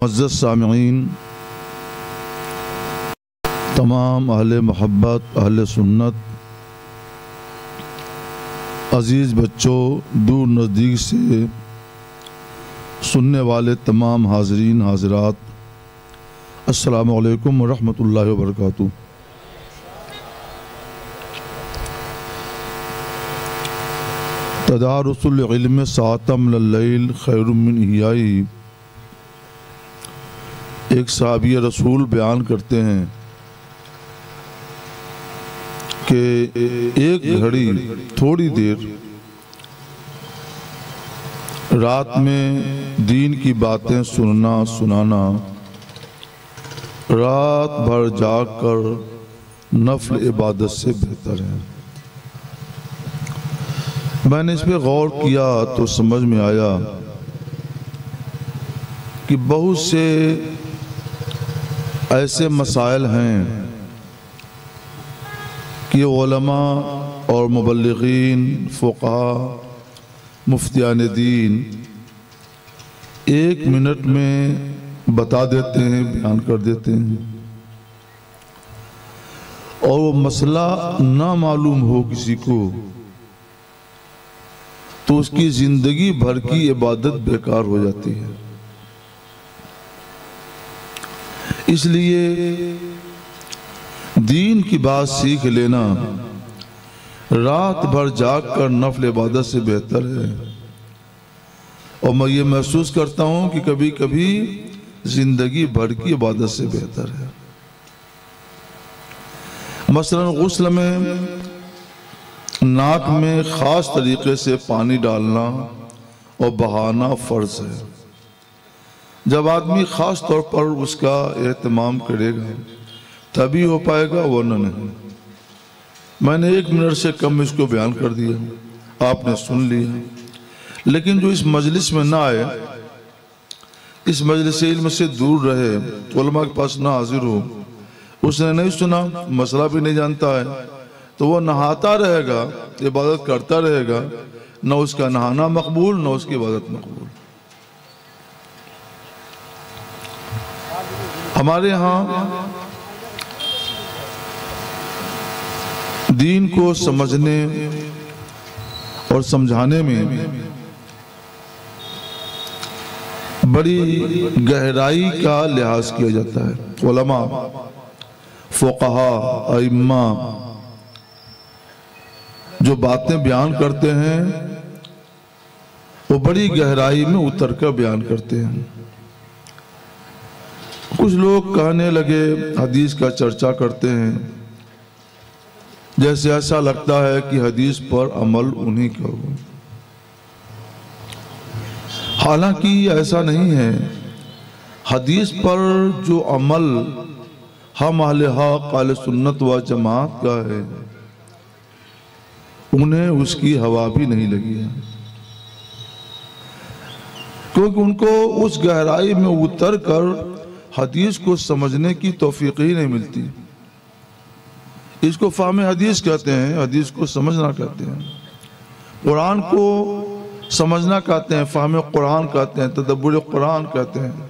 मुअज़्ज़ज़ सामिईन, तमाम अहले मोहब्बत, अहले सुन्नत, अज़ीज़ बच्चों, दूर नज़दीक से सुनने वाले तमाम हाज़रीन हाज़रात, अस्सलामु अलैकुम व रहमतुल्लाहि व बरकातुहू। तदारुसुल इल्म सातम लल्लैल खैरुम मिन इह्याई। एक सहाबी रसूल बयान करते हैं कि एक घड़ी थोड़ी देर रात में दीन की बातें सुनना सुनाना रात भर जाग कर नफल इबादत से बेहतर है। मैंने इस पे गौर किया तो समझ में आया कि बहुत से ऐसे मसाइल हैं कि उलमा और मुबल्लिगीन, फ़ुक़हा, मुफ्तियान दीन 1 मिनट में बता देते हैं, बयान कर देते हैं, और वो मसला ना मालूम हो किसी को तो उसकी जिंदगी भर की इबादत बेकार हो जाती है। इसलिए दीन की बात सीख लेना रात भर जाग कर नफल इबादत से बेहतर है। और मैं ये महसूस करता हूँ कि कभी कभी जिंदगी भर की इबादत से बेहतर है। मसलन गुस्ल में नाक में ख़ास तरीक़े से पानी डालना और बहाना फ़र्ज़ है। जब आदमी ख़ास तौर पर उसका एहतमाम करेगा तभी हो पाएगा, वरना नहीं। मैंने 1 मिनट से कम इसको बयान कर दिया, आपने सुन लिया। लेकिन जो इस मजलिस में ना आए, इस मजलिस इल्म से दूर रहे, उलमा के पास ना हाजिर हो, उसने नहीं सुना, मसला भी नहीं जानता है, तो वो नहाता रहेगा, इबादत करता रहेगा, न उसका नहाना मकबूल न उसकी इबादत मकबूल। हमारे यहाँ दीन को समझने और समझाने में बड़ी गहराई का लिहाज किया जाता है। उलमा, फ़ुक़हा, अइम्मा जो बातें बयान करते हैं वो बड़ी गहराई में उतर कर बयान करते हैं। कुछ लोग कहने लगे, हदीस का चर्चा करते हैं, जैसे ऐसा लगता है कि हदीस पर अमल उन्हीं का हो। हालांकि ऐसा नहीं है। हदीस पर जो अमल हम अहले हक़, अहले सुन्नत व जमात का है, उन्हें उसकी हवा भी नहीं लगी है, क्योंकि उनको उस गहराई में उतर कर हदीस को समझने की तौफीक ही नहीं मिलती। इसको फ़हम हदीस कहते हैं, हदीस को समझना कहते हैं। कुरान को समझना कहते हैं, फ़हम कुरान कहते हैं, तदब्बुर कुरान कहते हैं।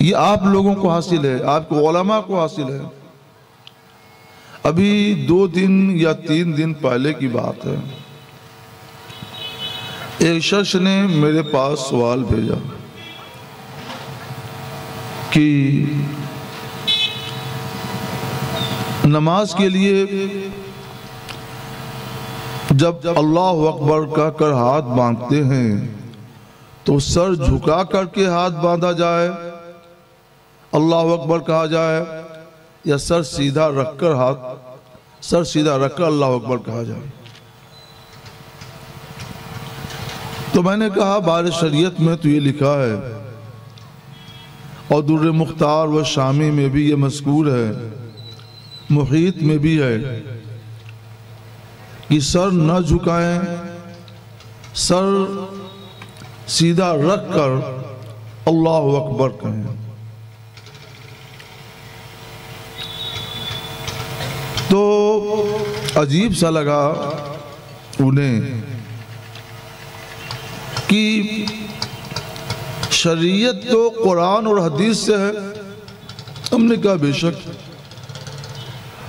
ये आप लोगों को हासिल है, आपको उलमा को हासिल है। अभी 2 दिन या 3 दिन पहले की बात है, एक शख्स ने मेरे पास सवाल भेजा कि नमाज के लिए जब अल्लाह अकबर कहकर हाथ बांधते हैं तो सर झुका करके हाथ बांधा जाए, अल्लाह अकबर कहा जाए, या सर सीधा रखकर अल्लाह अकबर कहा जाए। तो मैंने कहा बार शरीयत में तो ये लिखा है, और दुर्र मुख्तार व शामी में भी ये मज़कूर है, मुहीत में भी है कि सर न झुकाएं, सर सीधा रख कर अल्लाह अकबर कहें। तो अजीब सा लगा उन्हें कि शरीयत तो कुरान और हदीस से है। हमने कहा बेशक।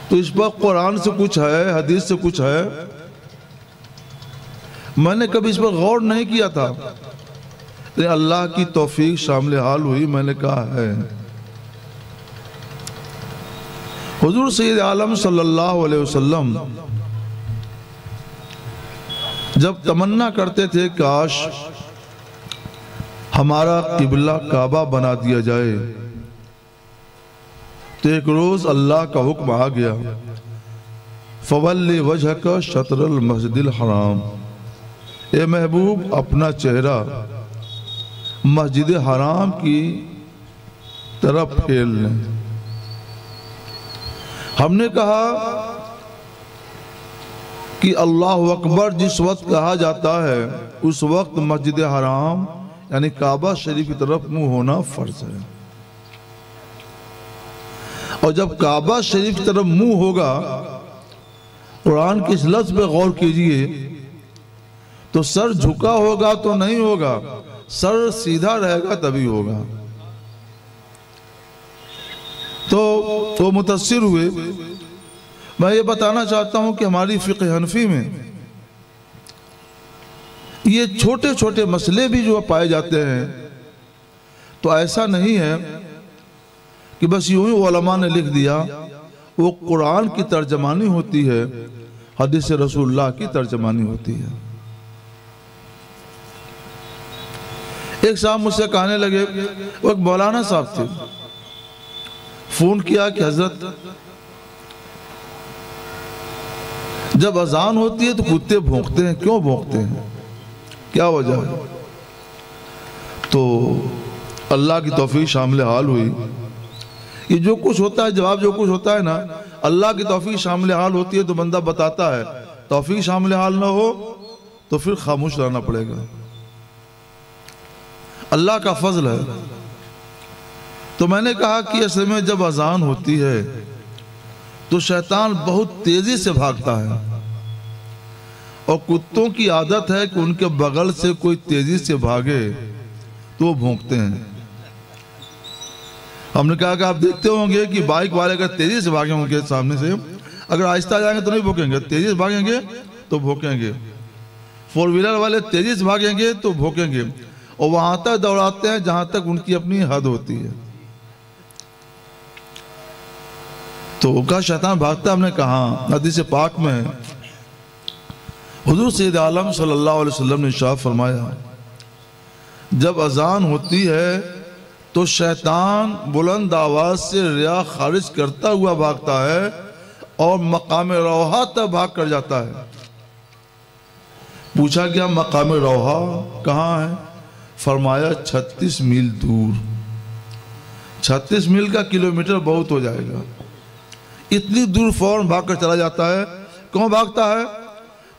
तो इस पर कुरान से कुछ है, हदीस से कुछ है। मैंने कभी इस पर गौर नहीं किया था, लेकिन अल्लाह की तौफीक शामिल हाल हुई, मैंने कहा है। हुजूर सैयद आलम सल्लल्लाहु अलैहि वसल्लम जब तमन्ना करते थे काश हमारा किबला काबा बना दिया जाए, तो एक रोज अल्लाह का हुक्म आ गया, फवल्ली वजहका शतरल मस्जिदिल हराम, ए महबूब अपना चेहरा मस्जिद हराम की तरफ फेर लें। हमने कहा कि अल्लाह अकबर जिस वक्त कहा जाता है उस वक्त मस्जिद हराम यानी काबा शरीफ की तरफ मुंह होना फर्ज है, और जब काबा शरीफ की तरफ मुंह होगा, कुरान के इस लफ्ज़ पे गौर कीजिए, तो सर झुका होगा तो नहीं होगा, सर सीधा रहेगा तभी होगा। तो वो मुतासिर हुए। मैं ये बताना चाहता हूं कि हमारी फ़िक़्ह हनफी में ये छोटे छोटे मसले भी जो पाए जाते हैं, तो ऐसा नहीं है कि बस यूं ही उलमा ने लिख दिया, वो कुरान की तर्जमानी होती है, हदीस रसूलुल्लाह की तर्जमानी होती है। एक साहब मुझसे कहने लगे, वो एक मौलाना साहब थे, फोन किया कि हजरत जब अजान होती है तो कुत्ते भौंकते हैं, क्यों भौंकते हैं, क्या वजह है? तो अल्लाह की तौफीक शामिल हाल हुई। ये जो कुछ होता है, जवाब जो कुछ होता है ना, अल्लाह की तौफीक शामिल हाल होती है तो बंदा बताता है, तौफीक शामिल हाल ना हो तो फिर खामोश रहना पड़ेगा। अल्लाह का फजल है। तो मैंने कहा कि असल में जब अजान होती है तो शैतान बहुत तेजी से भागता है, और कुत्तों की आदत है कि उनके बगल से कोई तेजी से भागे तो वो भौंकते हैं। हमने कहा कि आप देखते होंगे कि बाइक वाले अगर तेजी से भागे उनके सामने से, अगर आहिस्ता जाएंगे तो नहीं भौंकेंगे, तेजी से भागेंगे तो भौंकेंगे। फोर व्हीलर वाले तेजी से भागेंगे तो भौंकेंगे, और वहां तक दौड़ाते हैं जहां तक उनकी अपनी हद होती है। तो उनका शैतान भागता। हमने कहा हदीस पाक में हुजूर सैयद आलम सल्लल्लाहु अलैहि वसल्लम ने इरशाद फरमाया, जब अजान होती है तो शैतान बुलंद आवाज से रिया खारिज करता हुआ भागता है और मकाम रोहा तक भाग कर जाता है। पूछा गया मकाम रोहा कहाँ है? फरमाया 36 मील दूर। 36 मील का किलोमीटर बहुत हो जाएगा। इतनी दूर फौरन भाग कर चला जाता है। क्यों भागता है?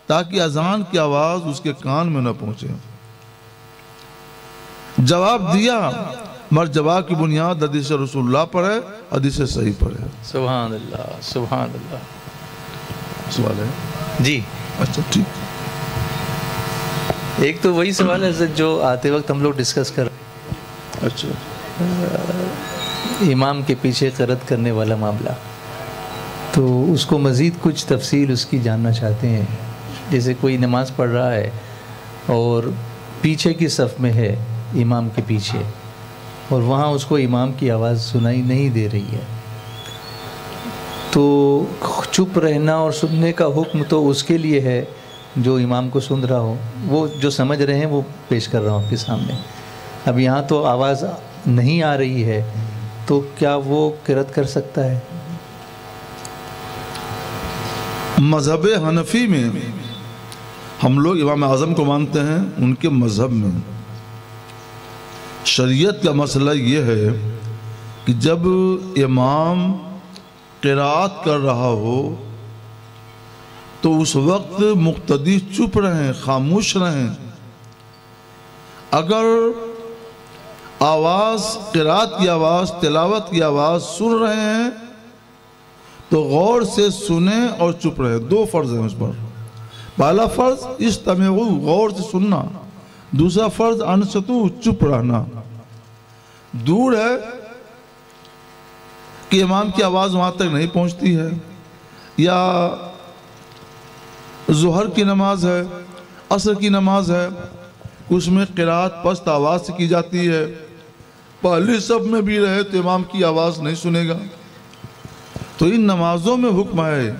ताकि अजान की आवाज उसके कान में न पहुंचे। जवाब दिया, मगर जवाब की बुनियाद हदीस रसूलुल्लाह पर है, हदीस सही पर है। सुभान अल्लाह, सुभान अल्लाह। सवाल है जी? अच्छा ठीक। एक तो वही सवाल है जो आते वक्त हम लोग डिस्कस कर, अच्छा, इमाम के पीछे क़िरात करने वाला मामला, तो उसको मज़ीद कुछ तफसील उसकी जानना चाहते हैं। जैसे कोई नमाज़ पढ़ रहा है और पीछे की सफ़ में है, इमाम के पीछे, और वहाँ उसको इमाम की आवाज़ सुनाई नहीं दे रही है, तो चुप रहना और सुनने का हुक्म तो उसके लिए है जो इमाम को सुन रहा हो। वो जो समझ रहे हैं वो पेश कर रहा हूँ आपके सामने। अब यहाँ तो आवाज़ नहीं आ रही है, तो क्या वो क़िरात कर सकता है? मज़हब हनफी में हम लोग इमाम आज़म को मानते हैं। उनके मज़हब में शरीयत का मसला ये है कि जब इमाम क़िरात कर रहा हो तो उस वक्त मुक्तदी चुप रहें, खामोश रहें। अगर आवाज़, क़िरात की आवाज़, तिलावत की आवाज़ सुन रहे हैं तो गौर से सुने और चुप रहे। दो फ़र्ज़ हैं उस पर। पहला फ़र्ज़ इस्तमिऊ, गौर से सुनना। दूसरा फ़र्ज़ अनसतू, चुप रहना। दूर है कि इमाम की आवाज़ वहाँ तक नहीं पहुँचती है, या ज़ोहर की नमाज है, असर की नमाज है, उसमें क़िराअत पस्त आवाज़ से की जाती है, पहली सब में भी रहे तो इमाम की आवाज़ नहीं सुनेगा। तो इन नमाजों में हुक्म है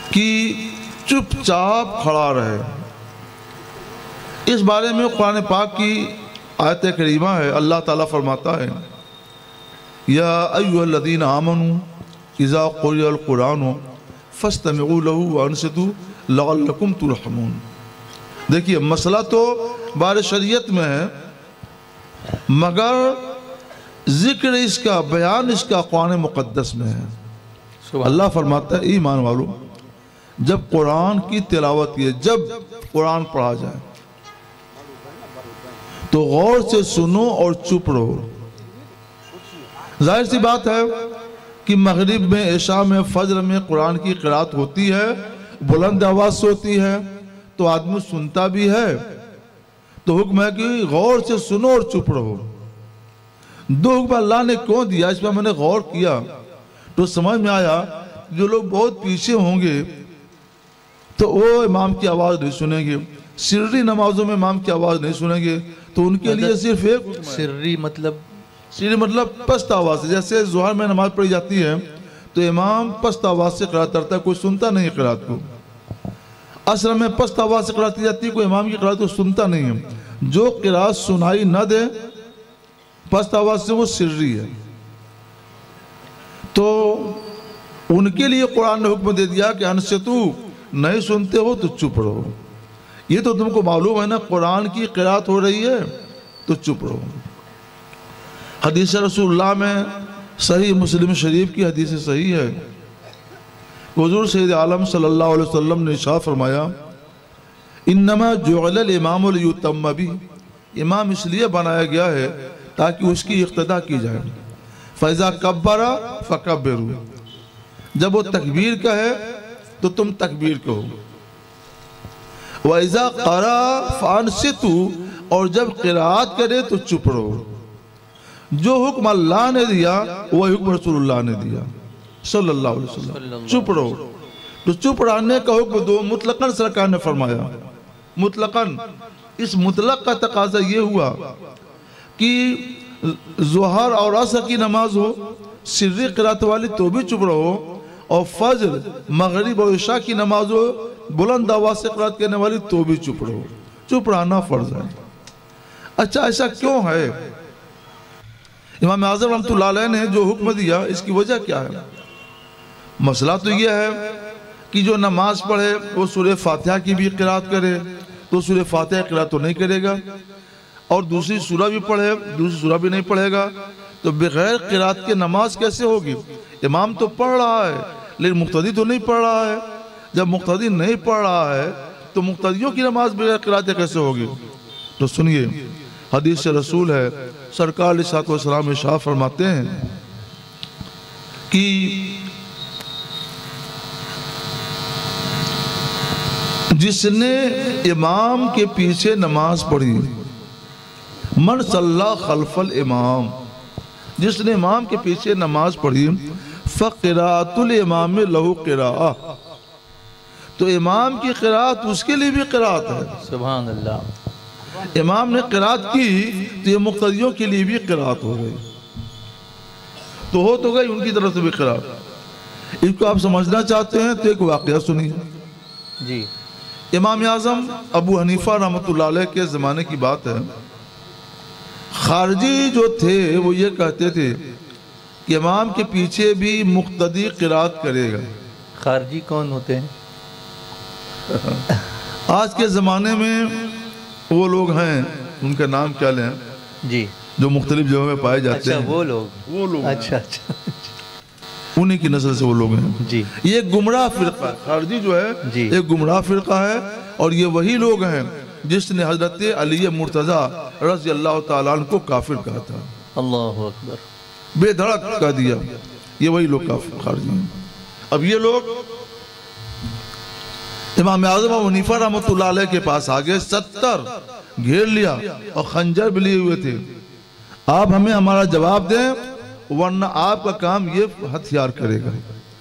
कि चुपचाप खड़ा रहे। इस बारे में कुरान पाक की आयत करीमा है, अल्लाह ताला फरमाता है, या अय्युहल्लज़ीना आमनू इज़ा क़ुरिअल क़ुरानु फ़स्तमिऊ लहू वअनसितू लअल्लकुम तुरहमून। देखिए, मसला तो बारे शरीयत में है, मगर जिक्र इसका, बयान इसका कुरान मुक़द्दस में है। अल्लाह फरमाता है, ईमान वालों, जब कुरान की तिलावत की, जब कुरान पढ़ा जाए तो गौर से सुनो और चुप रहो। जाहिर सी बात है कि मगरिब में, इशा में, फजर में कुरान की क़िराअत होती है, बुलंद आवाज़ से होती है, तो आदमी सुनता भी है। तो हुक्म है कि गौर से सुनो और चुप रहो। दो हुक्म अल्लाह ने क्यों दिया, इस पर मैंने गौर किया तो समझ में आया, जो लोग बहुत पीछे होंगे तो वो इमाम की आवाज़ नहीं सुनेंगे, सिर्री नमाजों में इमाम की आवाज़ नहीं सुनेंगे, तो उनके लिए सिर्फ एक सिर्री मतलब, सिर्री मतलब पस्त आवाज़ से। जैसे ज़ोहर में नमाज पढ़ी जाती है तो इमाम पस्त आवाज़ से क़िराअत करता है, कोई सुनता नहीं क़िराअत को। असर में पस्त आवाज़ से क़िराअत की जाती है, कोई इमाम की क़िराअत को सुनता नहीं है। जो क़िराअत सुनाई न दे पस्त आवाज़ से, वो सिर्री है। तो उनके लिए कुरान ने हुक्म दे दिया कि अनसितू, नहीं सुनते हो तो चुप रहो। ये तो तुमको मालूम है ना, कुरान की क़िराअत हो रही है तो चुप रहो। हदीस रसूलुल्लाह में, सही मुस्लिम शरीफ की हदीस सही है, हुज़ूर सैयद आलम सल्लल्लाहु अलैहि वसल्लम ने इरशाद फरमाया, इन्नमा जुअल इमाम लियुतम्म बिही, इमाम इसलिए बनाया गया है ताकि उसकी इक़्तिदा की जाए। फ़इज़ा कब्बरा फ़कब्बिरू, जब वो तकबीर कहे तो तुम तकबीर कहो। वइज़ा क़रा फ़अनसितू, और जब क़िराअत करे तो चुप रहो। जो हुक्म अल्लाह ने दिया वही हुक्म रसूलुल्लाह ने दिया सल्लल्लाहु अलैहि वसल्लम, चुप रहो। तो चुप रहने का हुक्म दो मुतलकन सरकार ने फरमाया, मुतलकन। इस मुतलक का तकाजा ये हुआ कि ज़ोहर और असर की नमाज हो, सिर्री क़िराअत वाली, तो भी चुप रहो, और फजर, मगरिब और इशा की नमाज हो, बुलंद आवाज़ से क़िराअत करने वाली, तो भी चुप रहो। चुप रहना फ़र्ज़ है। अच्छा, ऐसा क्यों है? इमाम आज़म रहमतुल्लाह अलैह ने जो हुक्म दिया, इसकी वजह क्या है? मसला तो यह है कि जो नमाज पढ़े वो सूरह फातिहा की भी क़िराअत करे, तो सूरह फातिहा की क़िराअत तो नहीं करेगा, और दूसरी सूरह भी पढ़े, दूसरी सूरह भी नहीं पढ़ेगा, तो बगैर क़िराअत के नमाज कैसे होगी? इमाम तो पढ़ रहा है लेकिन मुक्तदी तो नहीं पढ़ रहा है। जब मुक्तदी नहीं पढ़ रहा है तो मुक्तदियों की नमाज बगैर क़िराअत कैसे होगी? तो सुनिए, हदीस से रसूल है, सरकार अलैहिस्सलातु वस्सलाम इरशाद फरमाते हैं कि जिसने इमाम के पीछे नमाज पढ़ी, मन सल्ला खल्फल इमाम, जिसने इमाम के पीछे नमाज पढ़ी, फ़क़िराअतुल इमाम लहू क़िराअह, तो इमाम की क़िराअत उसके लिए भी क़िराअत है। सुभान अल्लाह। इमाम ने क़िराअत की तो ये मुक़्तदियों के लिए भी क़िराअत हो गई, तो हो तो गई उनकी तरफ से भी क़िराअत। इसको आप समझना चाहते हैं तो एक वाक़या सुनिए जी। इमाम आज़म अबू हनीफा रहमतुल्लाह अलैह के ज़माने की बात है। खारजी जो थे वो ये कहते थे कि इमाम के पीछे भी मुक़्तदी क़िराअत करेगा। खारजी कौन होते हैं? आज के ज़माने में वो लोग हैं, उनका नाम क्या लें जी, जो मुख्तलिफ जगहों में पाए जाते अच्छा, हैं। वो लोग अच्छा अच्छा उन्हीं की नस्ल से वो लोग हैं जी। ये गुमराह फ़िरक़ा खारजी जो है जी। एक गुमराह फ़िरक़ा है, और ये वही लोग हैं जिसने हज़रत अली मुर्तज़ा रज़ी अल्लाह ताला अन्हु को काफिर कहा था। अल्लाहु अकबर। बेधड़क कह दिया, ये वही लोग खारजी हैं। अब ये लोग इमाम आज़म अबू हनीफा रहमतुल्लाह अलैह के पास आ गए, 70 घेर लिया और खंजर भी लिए हुए थे। आप हमें हमारा जवाब दें, वरना आपका काम ये हथियार करेगा।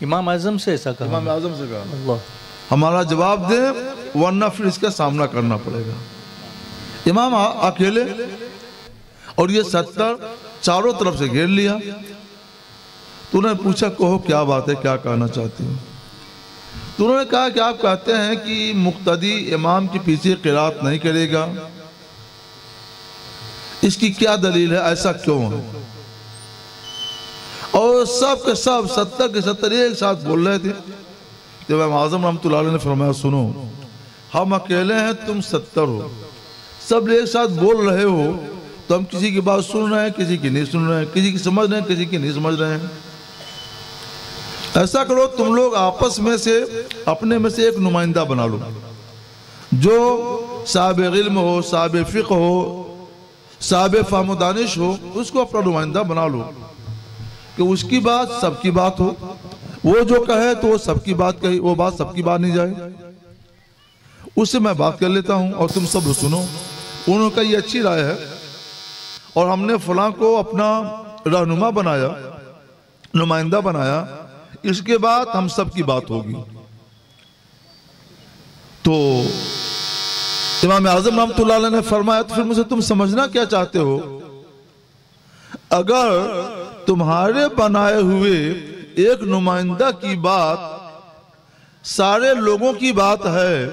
इमाम आजम से ऐसा कहा, इमाम आजम से कहा, अल्लाह, हमारा जवाब दें वरना फिर इसका सामना करना पड़ेगा। इमाम अकेले, और ये 70 चारों तरफ से घेर लिया। तो उन्होंने पूछा, कहो क्या बात है, क्या कहना चाहती हो? तो उन्होंने कहा कि आप कहते हैं कि मुक्तदी इमाम के पीछे क़िरात नहीं करेगा, इसकी क्या दलील है, ऐसा क्यों है? और सब के सब 70 के 70 एक साथ बोल रहे थे। जब इमाम आज़म रहमतुल्लाह अलैह ने फरमाया, सुनो, हम अकेले हैं, तुम 70 हो, सब एक साथ बोल रहे हो, तो हम किसी की बात सुन रहे हैं, किसी की नहीं सुन रहे हैं, किसी की समझ रहे हैं, किसी की नहीं समझ रहे हैं। ऐसा करो, तुम लोग आपस में से अपने में से एक नुमाइंदा बना लो, जो साहिब इल्म हो, साहिब फ़िक़्ह हो, साहिब फ़हम दानिश हो, उसको अपना नुमाइंदा बना लो कि उसकी बात सबकी बात हो। वो जो कहे तो वो सबकी बात कही, वो बात सबकी बात नहीं जाए, उससे मैं बात कर लेता हूँ और तुम सब सुनो। उन्होंने कहा ये अच्छी राय है, और हमने फलां को अपना रहनुमा बनाया, नुमाइंदा बनाया, इसके बाद हम सब की बात होगी। तो इमाम आज़म रहमतुल्लाह अलैह ने फरमाया, तो फिर मुझे तुम समझना क्या चाहते हो? अगर तुम्हारे बनाए हुए एक नुमाइंदा की बात सारे लोगों की बात है,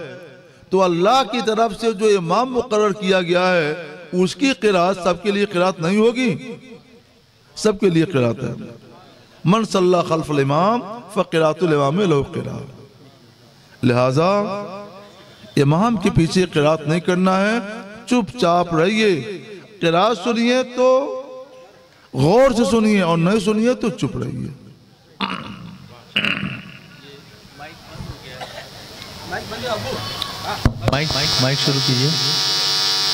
तो अल्लाह की तरफ से जो इमाम मुकर्रर किया गया है उसकी क़िरात सबके लिए क़िरात नहीं होगी, सबके लिए क़िरात है। मन सल्ला खल्फल इमाम फ़क़िरातुल इमाम लहु क़िरात। लिहाजा इमाम के पीछे क़िरात नहीं करना है, चुपचाप रहिए। क़िरात सुनिए तो गौर से सुनिए, और नहीं सुनिए तो चुप रहिए। माइक शुरू कीजिए,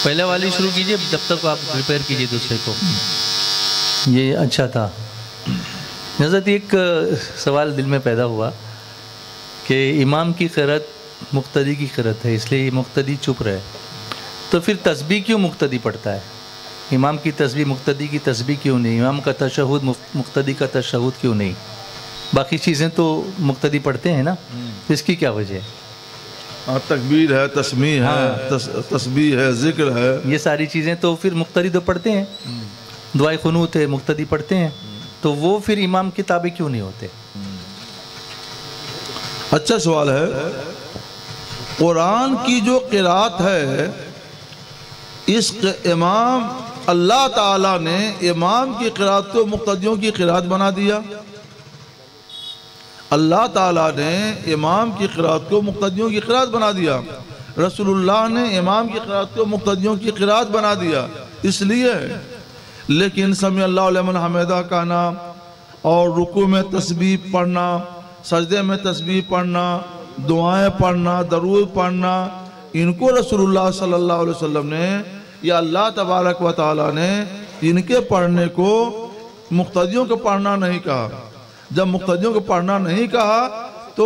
पहले वाली शुरू कीजिए, जब तक आप रिपेयर कीजिए दूसरे को। ये अच्छा था। हज़रत एक सवाल दिल में पैदा हुआ कि इमाम की क़िरात मुक्तदी की क़िरात है, इसलिए मुक्तदी चुप रहे, तो फिर तस्बीह क्यों मुक्तदी पढ़ता है? इमाम की तस्बीह मुक्तदी की तस्बीह क्यों नहीं? इमाम का तशहुद मुक्तदी का तशहुद क्यों नहीं? बाकी चीज़ें तो मुक्तदी पढ़ते हैं ना, तो इसकी क्या वजह है? तकबीर है, तस्मीह है, तस्बीह है, जिक्र है, ये सारी चीज़ें तो फिर मुक्तदी तो पढ़ते हैं। दुआए क़ुनूत है, मुक्तदी पढ़ते हैं, तो वो फिर इमाम के ताबे क्यों नहीं होते? अच्छा सवाल है। कुरान की जो क़िरात है, इस इमाम अल्लाह ताला ने इमाम की क़िरात को मुक्तदियों की क़िरात बना दिया। अल्लाह ताला ने इमाम की क़िरात को मुक्तदियों की क़िरात बना दिया। रसूलुल्लाह ने इमाम की क़िरात को मुक्तदियों की क़िरात बना दिया, इसलिए। लेकिन समी अल्लाहु लिमन हमिदा कहना और रुकू में तस्बीह पढ़ना, सजदे में तस्बीह पढ़ना, दुआएं पढ़ना, दरूद पढ़ना, इनको रसूलुल्लाह सल्लल्लाहु अलैहि वसल्लम ने या अल्लाह तबारक व तआला ने इनके पढ़ने को मुक्तदियों को पढ़ना नहीं कहा। जब मुक्तदियों को पढ़ना नहीं कहा तो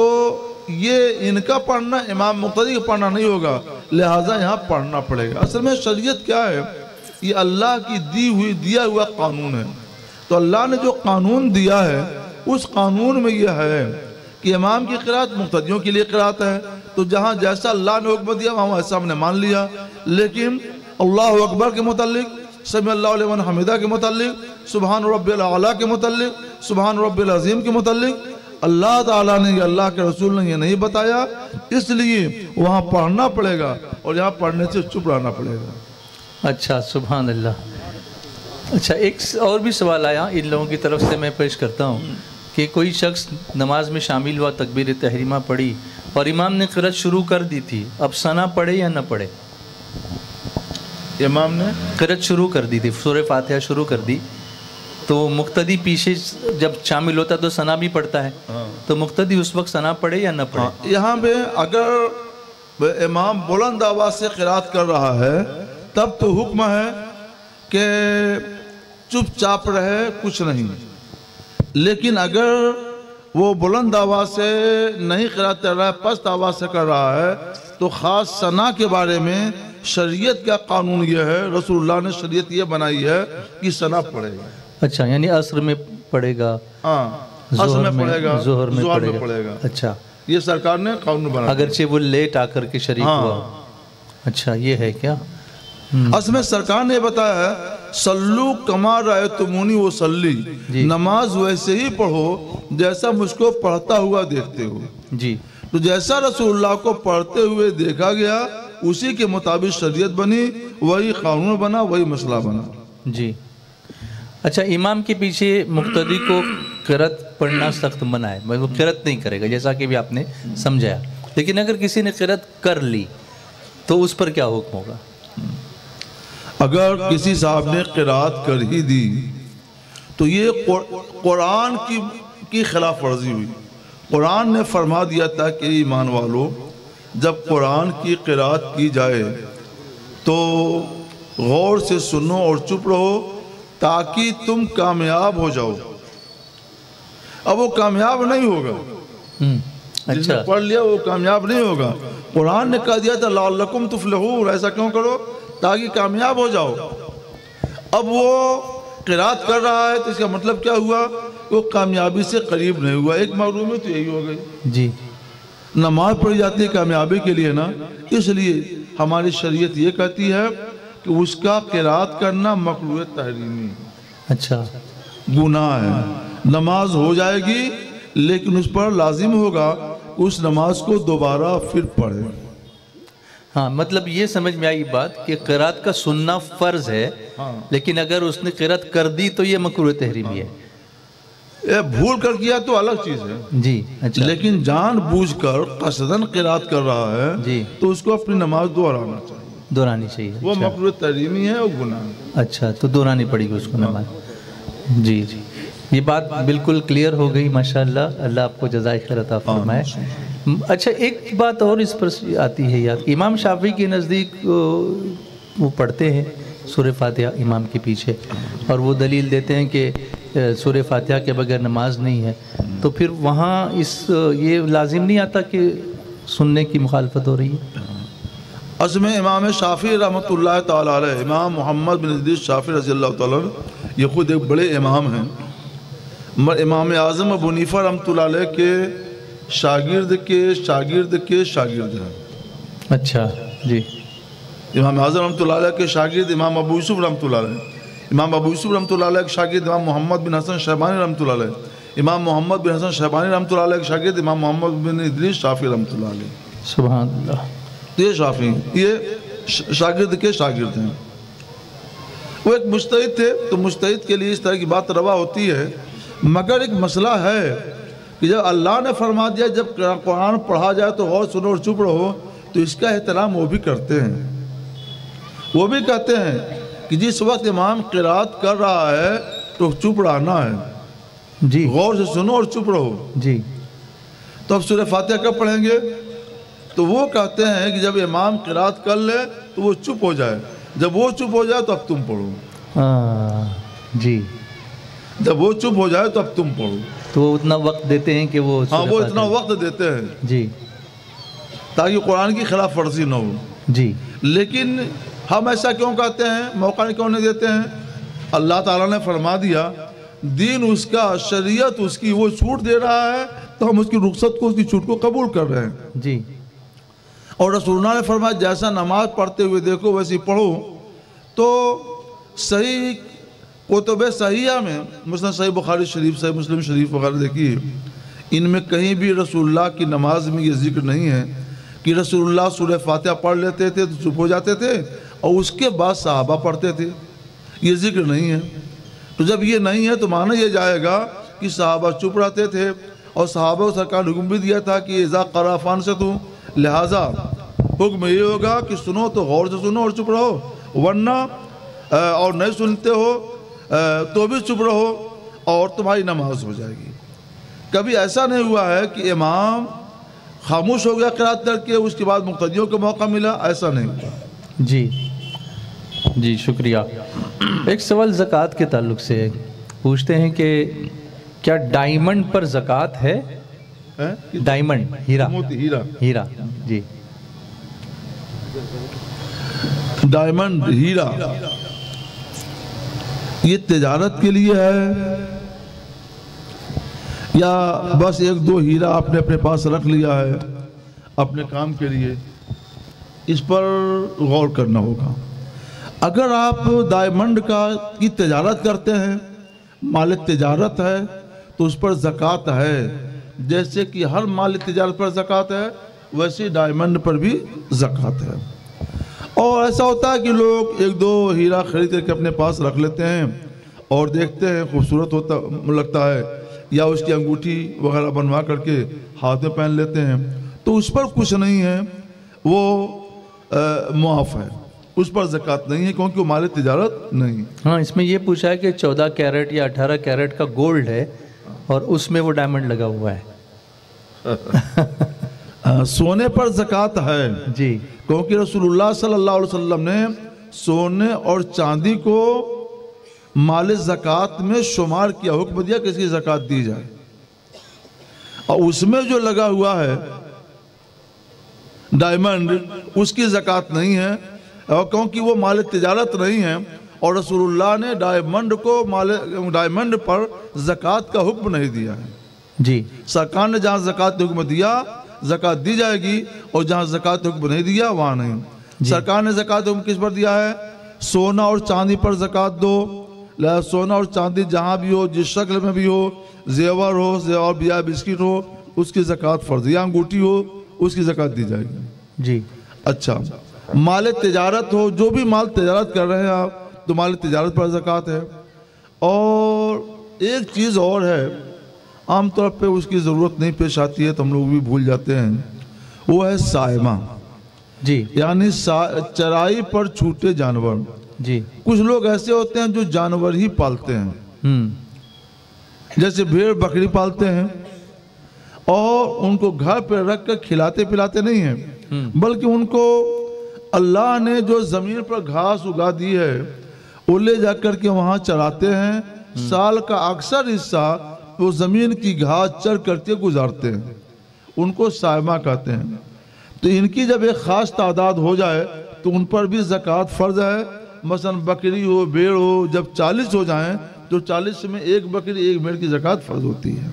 ये इनका पढ़ना इमाम मुक्तदी का पढ़ना नहीं होगा, लिहाजा यहाँ पढ़ना पड़ेगा। असल में शरीयत क्या है? ये अल्लाह की दिया हुआ कानून है। तो अल्लाह ने जो कानून दिया है उस कानून में यह है कि इमाम की क़िरात मुक्तदियों के लिए क़िरात है। तो जहाँ जैसा अल्लाह ने हुक्म दिया वहाँ वैसा हमने मान लिया। लेकिन अल्लाहु अकबर के मुतालिक, समी अल्लाहु लिमन हमिदा के मुतालिक, सुबहान रब्बिल आला के मुतालिक, सुबहान रब्बिल अज़ीम के मुतालिक अल्लाह ताला ने, अल्लाह के रसूल ने ये नहीं बताया, इसलिए वहाँ पढ़ना पड़ेगा और यहाँ पढ़ने से चुप रहना पड़ेगा। अच्छा, सुबहान अल्लाह। अच्छा, एक और भी सवाल आया इन लोगों की तरफ से, मैं पेश करता हूँ कि कोई शख्स नमाज में शामिल हुआ, तकबीर तहरीमा पढ़ी और इमाम ने क़िरात शुरू कर दी थी, अब सना पढ़े या न पढ़े? इमाम ने क़िरात शुरू कर दी थी, सूरह फातिहा शुरू कर दी, तो मुक्तदी पीछे जब शामिल होता तो सना भी पढ़ता है। तो मुक्तदी उस वक्त सना पढ़े या न पढ़े? यहाँ पे अगर इमाम बुलंद आवाज़ से क़िरात कर रहा है तब तो हुक्म है कि चुपचाप रहे, कुछ नहीं। लेकिन अगर वो बुलंद आवाज़ से नहीं क़िरात कर रहा है, पस्त आवाज़ से कर रहा है, तो ख़ास सना के बारे में शरीयत का कानून यह है, रसूलुल्लाह ने शरीयत ये बनाई है कि सना पड़ेगा। अच्छा, यानी असर में पड़ेगा, हाँ असर में पड़ेगा, ज़ोहर में पड़ेगा। पड़ेगा। अच्छा, ये सरकार ने कानून बनाया, अगरचे वो लेट आकर के शरीक हुआ। अच्छा, ये है क्या? असल में सरकार ने बताया है सल्लू कमा रायतुमूनी वो सल्ली, नमाज वैसे ही पढ़ो जैसा मुझको पढ़ता हुआ देखते हो जी। तो जैसा रसूलुल्लाह को पढ़ते हुए देखा गया उसी के मुताबिक शरीयत बनी, वही कानून बना, वही मसला बना जी। अच्छा, इमाम के पीछे मुक्तदी को क़िरात पढ़ना सख्त मना है, वो क़िरात नहीं करेगा जैसा कि भी आपने समझाया, लेकिन अगर किसी ने क़िरात कर ली तो उस पर क्या हुक्म होगा? अगर किसी साहब ने क़िरात कर ही दी तो ये कुरान की खिलाफ वर्जी हुई। कुरान ने फरमा दिया था कि ईमान वालों, जब कुरान की क़िरात की जाए तो गौर से सुनो और चुप रहो ताकि तुम कामयाब हो जाओ। अब वो कामयाब नहीं होगा, जिसने पढ़ लिया वो कामयाब नहीं होगा। कुरान ने कह दिया था लअल्लकुम तुफ्लिहून, ऐसा क्यों करो ताकि कामयाब हो जाओ। अब वो क़िरात कर रहा है तो इसका मतलब क्या हुआ, वो कामयाबी से करीब नहीं हुआ। एक महरूमी तो यही हो गई जी। नमाज पढ़ी जाती है कामयाबी के लिए ना, इसलिए हमारी शरीयत ये कहती है कि उसका क़िरात करना मकरूह तहरीमी, अच्छा, गुनाह है। नमाज हो जाएगी लेकिन उस पर लाजिम होगा उस नमाज को दोबारा फिर पढ़े। हाँ, मतलब ये समझ में आई बात कि क़िरात का सुनना फ़र्ज है, हाँ। लेकिन अगर उसने क़िरात कर दी तो ये मकरूह तहरीमी है। ये भूल कर किया तो अलग चीज़ है जी। अच्छा, लेकिन जानबूझकर कसदन क़िरात कर रहा है जी, तो उसको अपनी नमाज दोहराना चाहिए, दोहरानी चाहिए। वो अच्छा। मकरूह तहरीमी है, वो गुनाह है। अच्छा, तो दोहरानी पड़ेगी उसको नमाज। जी जी, ये बात बिल्कुल क्लियर हो गई माशाअल्लाह, अल्लाह आपको जज़ाए खैर अता फरमाए। अच्छा, एक बात और इस पर आती है याद, इमाम शाफी के नज़दीक वो पढ़ते हैं सूरह फातिहा इमाम के पीछे, और वो दलील देते हैं कि सूरह फातिहा के बगैर नमाज नहीं है, तो फिर वहाँ ये लाजिम नहीं आता कि सुनने की मुखालफत हो रही है? असल में इमाम शाफी रहमतुल्लाह ताला अलैह, इमाम मोहम्मद बिन इदरीस शाफी रज़ियल्लाहु ताला अन्हु, ये खुद एक बड़े इमाम हैं। इमाम आज़म अबू हनीफा रहमतुल्लाह अलैह के शागिर्द के शागिर्द के शागिर्द हैं। अच्छा जी। इमाम आज़म रहमतुल्लाह अलैह के शागिर्द इमाम अबू यूसुफ रहमतुल्लाह अलैह, इमाम अबू यूसुफ रहमतुल्लाह अलैह के शागिर्द इमाम मोहम्मद बिन हसन शैबानी रहमतुल्लाह अलैह, इमाम मोहम्मद बिन हसन शैबानी रहमतुल्लाह अलैह के शागिर्द इमाम मोहम्मद बिन इदरीस शाफी रहमतुल्लाह अलैह। सुभान अल्लाह। तो ये शाफी, ये शागिर्द के शागिर्द हैं। वो एक मुज्तहिद थे, तो मुज्तहिद के लिए इस तरह की बात रवा होती है, मगर एक मसला है कि जब अल्लाह ने फरमा दिया जब कुरान पढ़ा जाए तो गौर सुनो और चुप रहो, तो इसका एहतराम वो भी करते हैं। वो भी कहते हैं कि जिस वक्त इमाम क़िरात कर रहा है तो चुप रहना है जी, गौर से सुनो और चुप रहो जी। तो अब सूरह फातिहा कब पढ़ेंगे? तो वो कहते हैं कि जब इमाम क़िरात कर ले तो वो चुप हो जाए, जब वो चुप हो जाए तो अब तुम पढ़ो। जी, जब वो चुप हो जाए तो अब तुम पढ़ो। तो वो उतना वक्त देते हैं कि वो हाँ, वो इतना वक्त देते हैं जी, ताकि कुरान की खिलाफ वर्जी न हो। जी। लेकिन हम ऐसा क्यों कहते हैं, मौका क्यों नहीं देते हैं? अल्लाह ताला ने फरमा दिया दीन उसका, शरीयत उसकी, वो छूट दे रहा है तो हम उसकी रुखसत को, उसकी छूट को कबूल कर रहे हैं जी। और रसूलुल्लाह ने फरमाया जैसा नमाज पढ़ते हुए देखो वैसे पढ़ो। तो सही कुतुब सहिया में मुस्लिम सही बुखारी शरीफ, सही मुस्लिम शरीफ वगैरह देखिए, इनमें कहीं भी रसूलुल्लाह की नमाज में ये जिक्र नहीं है कि रसूलुल्लाह सूरह फातिहा पढ़ लेते थे तो चुप हो जाते थे और उसके बाद सहाबा पढ़ते थे, ये जिक्र नहीं है। तो जब ये नहीं है तो माना यह जाएगा कि सहाबा चुप रहते थे और सहाबा को सरकार ने हुक्म भी दिया था कि इज़ा क़रा फ़अनसितू, लिहाजा हुक्म ये होगा कि सुनो तो गौर से सुनो और चुप रहो, वरना और नहीं सुनते हो तो भी चुप रहो और तुम्हारी नमाज हो जाएगी। कभी ऐसा नहीं हुआ है कि इमाम खामोश हो गया क़िरात करके उसके बाद मुक़्तदियों को मौका मिला, ऐसा नहीं हुआ। जी जी, शुक्रिया। एक सवाल ज़कात के ताल्लुक़ से पूछते हैं कि क्या डायमंड पर ज़कात है? डायमंड, हीरा, मोती, हीरा। हीरा जी। डायमंड, हीरा, ये तिजारत के लिए है या बस एक दो हीरा आपने अपने पास रख लिया है अपने काम के लिए, इस पर गौर करना होगा। अगर आप डायमंड की तिजारत करते हैं, माल तिजारत है, तो उस पर ज़कात है। जैसे कि हर माल तिजारत पर ज़कात है, वैसे डायमंड पर भी ज़कात है। और ऐसा होता है कि लोग एक दो हीरा खरीद करके अपने पास रख लेते हैं और देखते हैं खूबसूरत होता लगता है, या उसकी अंगूठी वगैरह बनवा करके हाथ में पहन लेते हैं, तो उस पर कुछ नहीं है, वो मुआफ़ है, उस पर ज़कात नहीं है क्योंकि वो माल तिजारत नहीं। हाँ, इसमें ये पूछा है कि 14 कैरेट या 18 कैरेट का गोल्ड है और उसमें वो डायमंड लगा हुआ है। सोने पर ज़कात है जी, क्योंकि रसूलुल्लाह सल्लल्लाहु अलैहि वसल्लम ने सोने और चांदी को माल ज़कात में शुमार किया, हुक्म दिया कि इसकी ज़कात दी जाए। और उसमें जो लगा हुआ है डायमंड, उसकी ज़कात नहीं है, और क्योंकि वो माल तिजारत नहीं है, और रसूलुल्लाह ने डायमंड पर ज़कात का हुक्म नहीं दिया है। जी, सरकार ने जहाँ ज़कात का हुक्म दिया ज़कात दी जाएगी, और जहाँ ज़कात का हुक्म नहीं दिया वहाँ नहीं। सरकार ने ज़कात हुक्म किस पर दिया है? सोना और चांदी पर ज़कात दो। सोना और चांदी जहाँ भी हो, जिस शक्ल में भी हो, जेवर हो और या बिस्किट हो, उसकी ज़कात फ़र्ज़, या अंगूठी हो, उसकी ज़कात दी जाएगी। जी, अच्छा, माल तिजारत हो, जो भी माल तिजारत कर रहे हैं आप, तो माल तिजारत पर ज़कात है। और एक चीज़ और है, आमतौर पे उसकी ज़रूरत नहीं पेश आती है तो हम लोग भी भूल जाते हैं, वो है सायमा। जी, यानी चराई पर छूटे जानवर। जी, कुछ लोग ऐसे होते हैं जो जानवर ही पालते हैं, जैसे भेड़ बकरी पालते हैं, और उनको घर पर रख कर खिलाते पिलाते नहीं हैं, बल्कि उनको अल्लाह ने जो ज़मीन पर घास उगा दी है वो ले जा कर के वहाँ चराते हैं। साल का अक्सर हिस्सा वो ज़मीन की घास चर करके गुजारते हैं, उनको सायमा कहते हैं। तो इनकी जब एक ख़ास तादाद हो जाए तो उन पर भी ज़कात फ़र्ज़ है। मसलन बकरी हो, भेड़ हो, जब 40 हो जाएं तो 40 में एक बकरी एक भेड़ की ज़कात फ़र्ज़ होती है।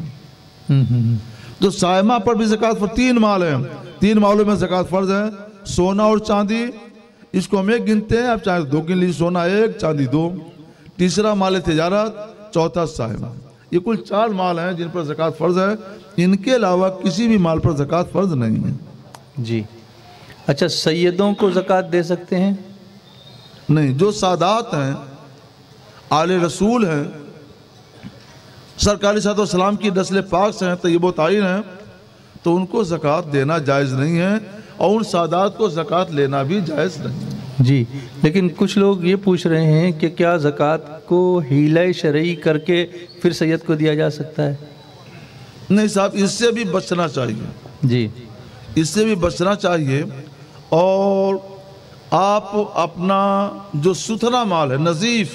तो सायमा पर भी ज़कात फ़र्ज़। 3 माल हैं, 3 मालों में ज़कात फ़र्ज़ है, सोना और चांदी, इसको हम एक गिनते हैं, आप चाहे 2 गिन लीजिए, सोना 1 चांदी 2, तीसरा माल तिजारत, चौथा सायमा। ये कुल 4 माल हैं जिन पर ज़कात फ़र्ज़ है। इनके अलावा किसी भी माल पर ज़कात फ़र्ज़ नहीं है। जी, अच्छा, सैयदों को ज़कात दे सकते हैं? नहीं, जो सादात हैं, आले रसूल हैं, सरकार सलाम की नस्ल पाक से हैं, तय्यब ताहिर हैं, तो उनको ज़कात देना जायज़ नहीं है, और उन सादात को ज़कात लेना भी जायज़ नहीं है। जी, लेकिन कुछ लोग ये पूछ रहे हैं कि क्या ज़कात को हीला शरई करके फिर सैयद को दिया जा सकता है? नहीं साहब, इससे भी बचना चाहिए। जी, इससे भी बचना चाहिए। और आप अपना जो सुथरा माल है, नज़ीफ़,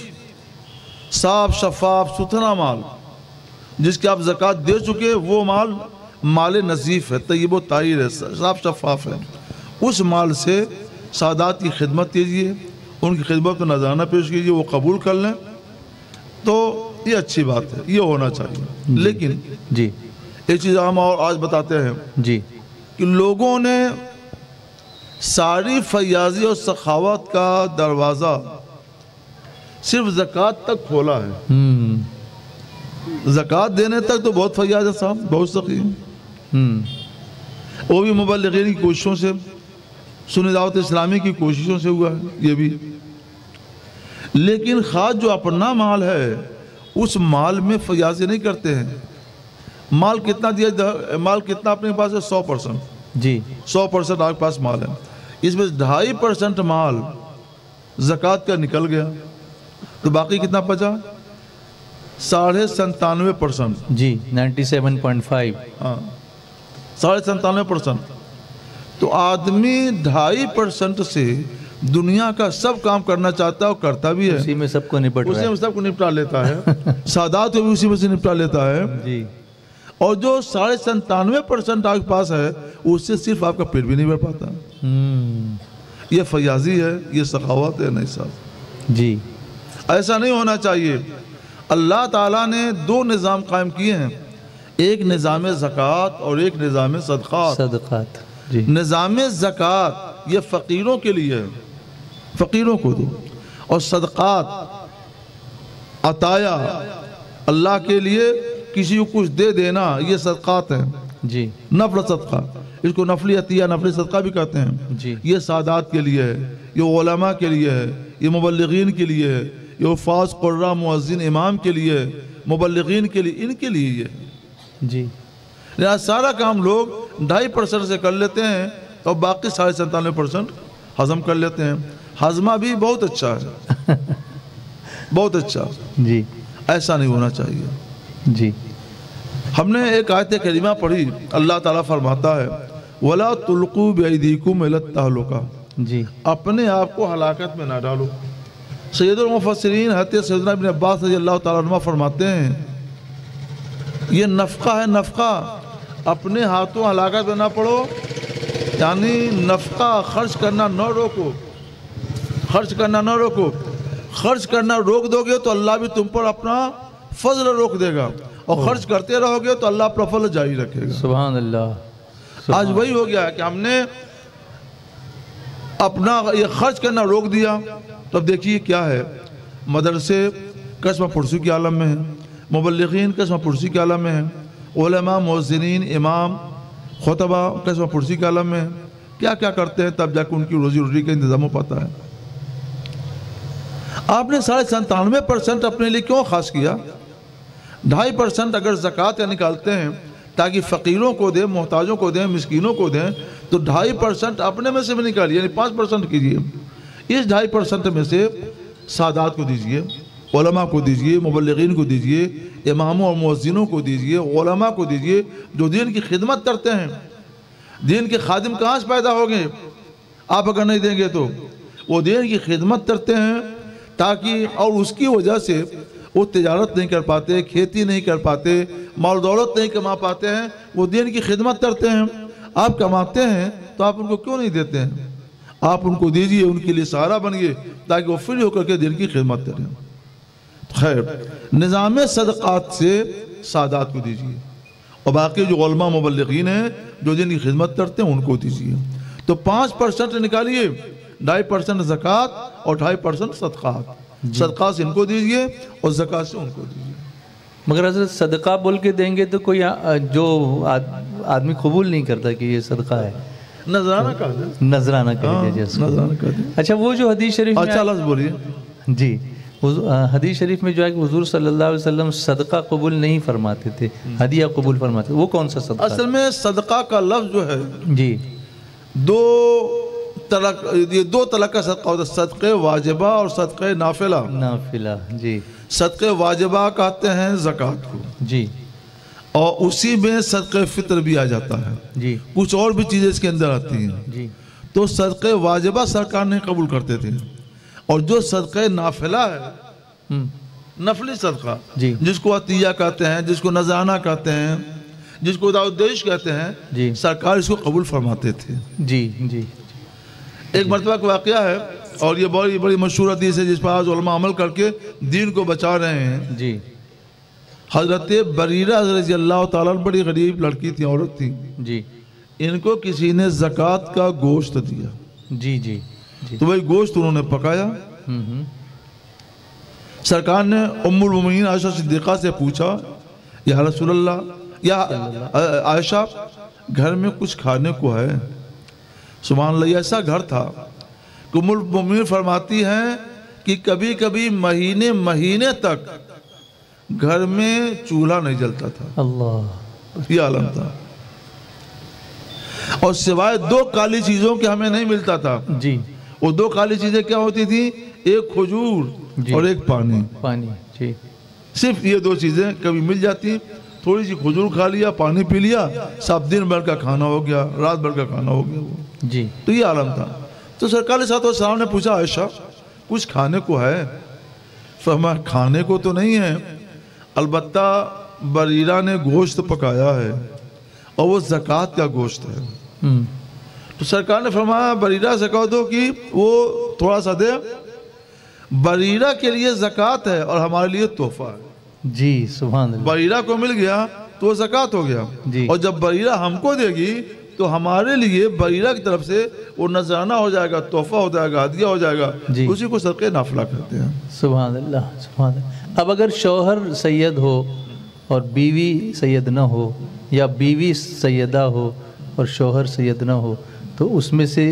साफ शफाफ सुथरा माल, जिसके आप ज़कात दे चुके, वो माल नज़ीफ़ है, तय्यब ताहिर है, साफ शफाफ है, उस माल से सादात की खिदमत कीजिए, उनकी खिदमत को नज़राना पेश कीजिए, वो कबूल कर लें तो ये अच्छी बात है, ये होना चाहिए। लेकिन जी, एक चीज़ हम और आज बताते हैं जी, कि लोगों ने सारी फयाजी और सखावत का दरवाज़ा सिर्फ ज़कात तक खोला है। ज़कात देने तक तो बहुत फयाज है साहब, बहुत सखी, वो भी मुबल्लिगीन की कोशिशों से, सुन्नी दावत इस्लामी की कोशिशों से हुआ है ये भी। लेकिन ख़ास जो अपना माल है, उस माल में फयाजी नहीं करते हैं। माल कितना दिया, माल कितना अपने पास है? 100%। जी, 100% आपके पास माल है, इसमें 2.5% माल ज़कात का निकल गया, तो बाकी कितना बचा? 97.5%। जी, 97.5। हाँ, 97.5%। तो आदमी 2.5% से दुनिया का सब काम करना चाहता है और करता भी है, उसी में सबको निपटा लेता है। सादात भी उसी में से निपटा लेता है जी। और जो 97.5% आपके पास है, उससे सिर्फ आपका पेट भी नहीं भर पाता। ये फयाजी है, ये सखावत है? नहीं साहब जी। ऐसा नहीं होना चाहिए। अल्लाह ताला ने दो निज़ाम कायम किए हैं, एक निज़ाम ज़कात और एक निज़ाम सदक़ात। सदक़ात जी। निज़ाम ज़कात ये फ़कीरों के लिए है, फ़कीरों को दो, और सदक़ात अताया अल्लाह के लिए किसी को कुछ दे देना, ये सदक़ात है जी। नफल सदक़ा, इसको नफली अतिया नफली सदक़ा भी कहते हैं जी। ये सादात के लिए है, ये उलमा के लिए है, ये मुबल्लिगीन के लिए है, ये उफ़ाज़ क़ुर्रा मुअज़्ज़िन इमाम के लिए है, मुबल्लिगीन के लिए, इनके लिए ये जी। यहाँ सारा काम लोग 2.5% से कर लेते हैं और बाकी 97.5% हज़म कर लेते हैं। हज़मा भी बहुत अच्छा है बहुत अच्छा जी। ऐसा नहीं होना चाहिए जी। हमने एक आयत करीमा पढ़ी, अल्लाह ताला फरमाता है वला तुल्कू बिअयदीकुम इला तहलुका, जी। अपने आप को हलाकत में ना डालो। सैयदुल मुफस्सिरीन हज़रत सैयदना इब्न अब्बास रज़ियल्लाहु ताला अन्हुमा फरमाते हैं ये नफ़क़ा है, नफ़क़ा, अपने हाथों हलाकत में ना पड़ो, यानी नफ़क़ा खर्च करना न रोको, खर्च करना न रोको। खर्च करना रोक दोगे तो अल्लाह भी तुम पर अपना फजल रोक देगा, और खर्च करते रहोगे तो अल्लाह अपना फजल जारी रखेगा। सुभान अल्लाह। आज वही हो गया है कि हमने अपना ये खर्च करना रोक दिया, तो अब देखिए क्या है, मदरसे कस्म पुरसी के आलम में है, मुबल्लिगीन कस्म पुरसी के आलम में है, उलमा मुअज़्ज़िनीन इमाम खुतबा कस्म पुरसी के आलम में है। क्या क्या करते हैं, तब जाकर उनकी रोजी रोटी का इंतज़ाम हो पाता है। आपने 97.5% अपने लिए क्यों खास किया? 2.5% अगर ज़कात निकालते हैं ताकि फ़कीरों को दें, मोहताजों को दें, मिस्कीनों को दें, तो 2.5% अपने में से भी निकालिए, यानी 5% कीजिए। इस 2.5% में से सादात को दीजिए, उलमा को दीजिए, मुबल्लिगीन को दीजिए, इमामों और मुअज़्ज़िनों को दीजिए, उलमा को दीजिए जो दीन की खिदमत करते हैं। दीन के खादिम कहाँ से पैदा होंगे आप अगर नहीं देंगे तो? वो दीन की खिदमत करते हैं ताकि, और उसकी वजह से वो तिजारत नहीं कर पाते, खेती नहीं कर पाते, माल दौलत नहीं कमा पाते हैं, वो दीन की खिदमत करते हैं। आप कमाते हैं तो आप उनको क्यों नहीं देते हैं? आप उनको दीजिए, उनके लिए सहारा बनिए ताकि वो फ्री होकर के दीन की खिदमत करें। खैर, निज़ाम सदक़ात से सादात को दीजिए, और बाकी जो उलमा मुबल्लिगीन हैं जो दीन की खिदमत करते हैं उनको दीजिए। तो 5% निकालिए, 2.5% ज़कात और 2.5% सदक़ात। सदक़ात से इनको दीजिए और ज़कात से उनको दीजिए। मगर हज़रत सदका बोल के देंगे तो कोई जो आदमी कबूल नहीं करता कि ये सदका है, नजराना कह दे, नजराना कह दीजिए इसको। नजराना कह दे। अच्छा, वो जो हदीस शरीफ में अच्छा लफ्ज़ बोलिए जी, हदीस शरीफ में जो है कि हुजूर सल्लल्लाहु अलैहि वसल्लम सदका कबूल नहीं फरमाते थे, हदिया कबूल फरमाते थे, वो कौन सा सदका? असल में सदका का लफ्ज़ जो है जी, ये दो तरह का सदका होता है, सदक़े वाजिबा और सदक़े नाफिला। नाफिला जी। सदक़े वाजिबा कहते हैं ज़कात को जी, और उसी में सदक़े फ़ितर भी आ जाता है जी, कुछ और भी चीज़ें इसके अंदर आती हैं। जी, तो सदक़े वाजिबा सरकार ने कबूल करते थे, और जो सदक़े नाफिला है, नफली सदका, जी, जिसको अतिया कहते हैं, जिसको नज़राना कहते हैं, जिसको दाउदेश कहते हैं, जी, सरकार इसको कबूल फरमाते थे। जी, जी। एक मरतबा का वाक़या है, और ये बड़ी बड़ी मशहूर हदीस है जिस पर आज उलमा अमल करके दीन को बचा रहे हैं। जी, हज़रत बरीरा रज़ियल्लाहु ताला अन्हा बड़ी गरीब लड़की थी, औरत थी। जी, इनको किसी ने ज़कात का गोश्त दिया, जी, जी, जी। तो वही गोश्त उन्होंने पकाया। सरकार ने उम्मुल मोमिनीन आयशा सिद्दीक़ा से पूछा, या रसूलल्लाह, या आयशा, घर में कुछ खाने को है? सुभान अल्लाह, ऐसा घर था कि उम्मुल मोमिनीन फरमाती हैं कि कभी कभी महीने महीने तक घर में चूल्हा नहीं जलता था। अल्लाह, ये आलम था, और सिवाय 2 काली चीज़ों के हमें नहीं मिलता था। जी। वो 2 काली चीज़ें क्या होती थी? एक खजूर और एक पानी। पानी, जी। सिर्फ ये 2 चीज़ें कभी मिल जाती, थोड़ी सी खजूर खा लिया, पानी पी लिया, सब दिन भर का खाना हो गया, रात भर का खाना हो गया वो। जी। तो ये आलम था। तो सरकार के साथ साहब ने पूछा, आयशा कुछ खाने को है? फरमाया खाने को तो नहीं है, अलबत्ता बरीरा ने गोश्त पकाया है और वो ज़कात का गोश्त है। तो सरकार ने फरमाया बरीरा से कह दो कि वो थोड़ा सा दे, बरीरा के लिए ज़कात है और हमारे लिए तोहफा है। जी सुभान अल्लाह। बरीरा को मिल गया तो वो ज़कात हो गया जी। और जब बरीरा हमको देगी तो हमारे लिए बरीरा की तरफ से वो नजराना हो जाएगा, तोहफा हो जाएगा, हदिया हो जाएगा। जी। उसी को सदक़े नाफिला कहते हैं। सुभान अल्लाह सुभान अल्लाह। अब अगर शौहर सैयद हो और बीवी सैयद ना हो, या बीवी सैयदा हो और शौहर सैयद ना हो, तो उसमें से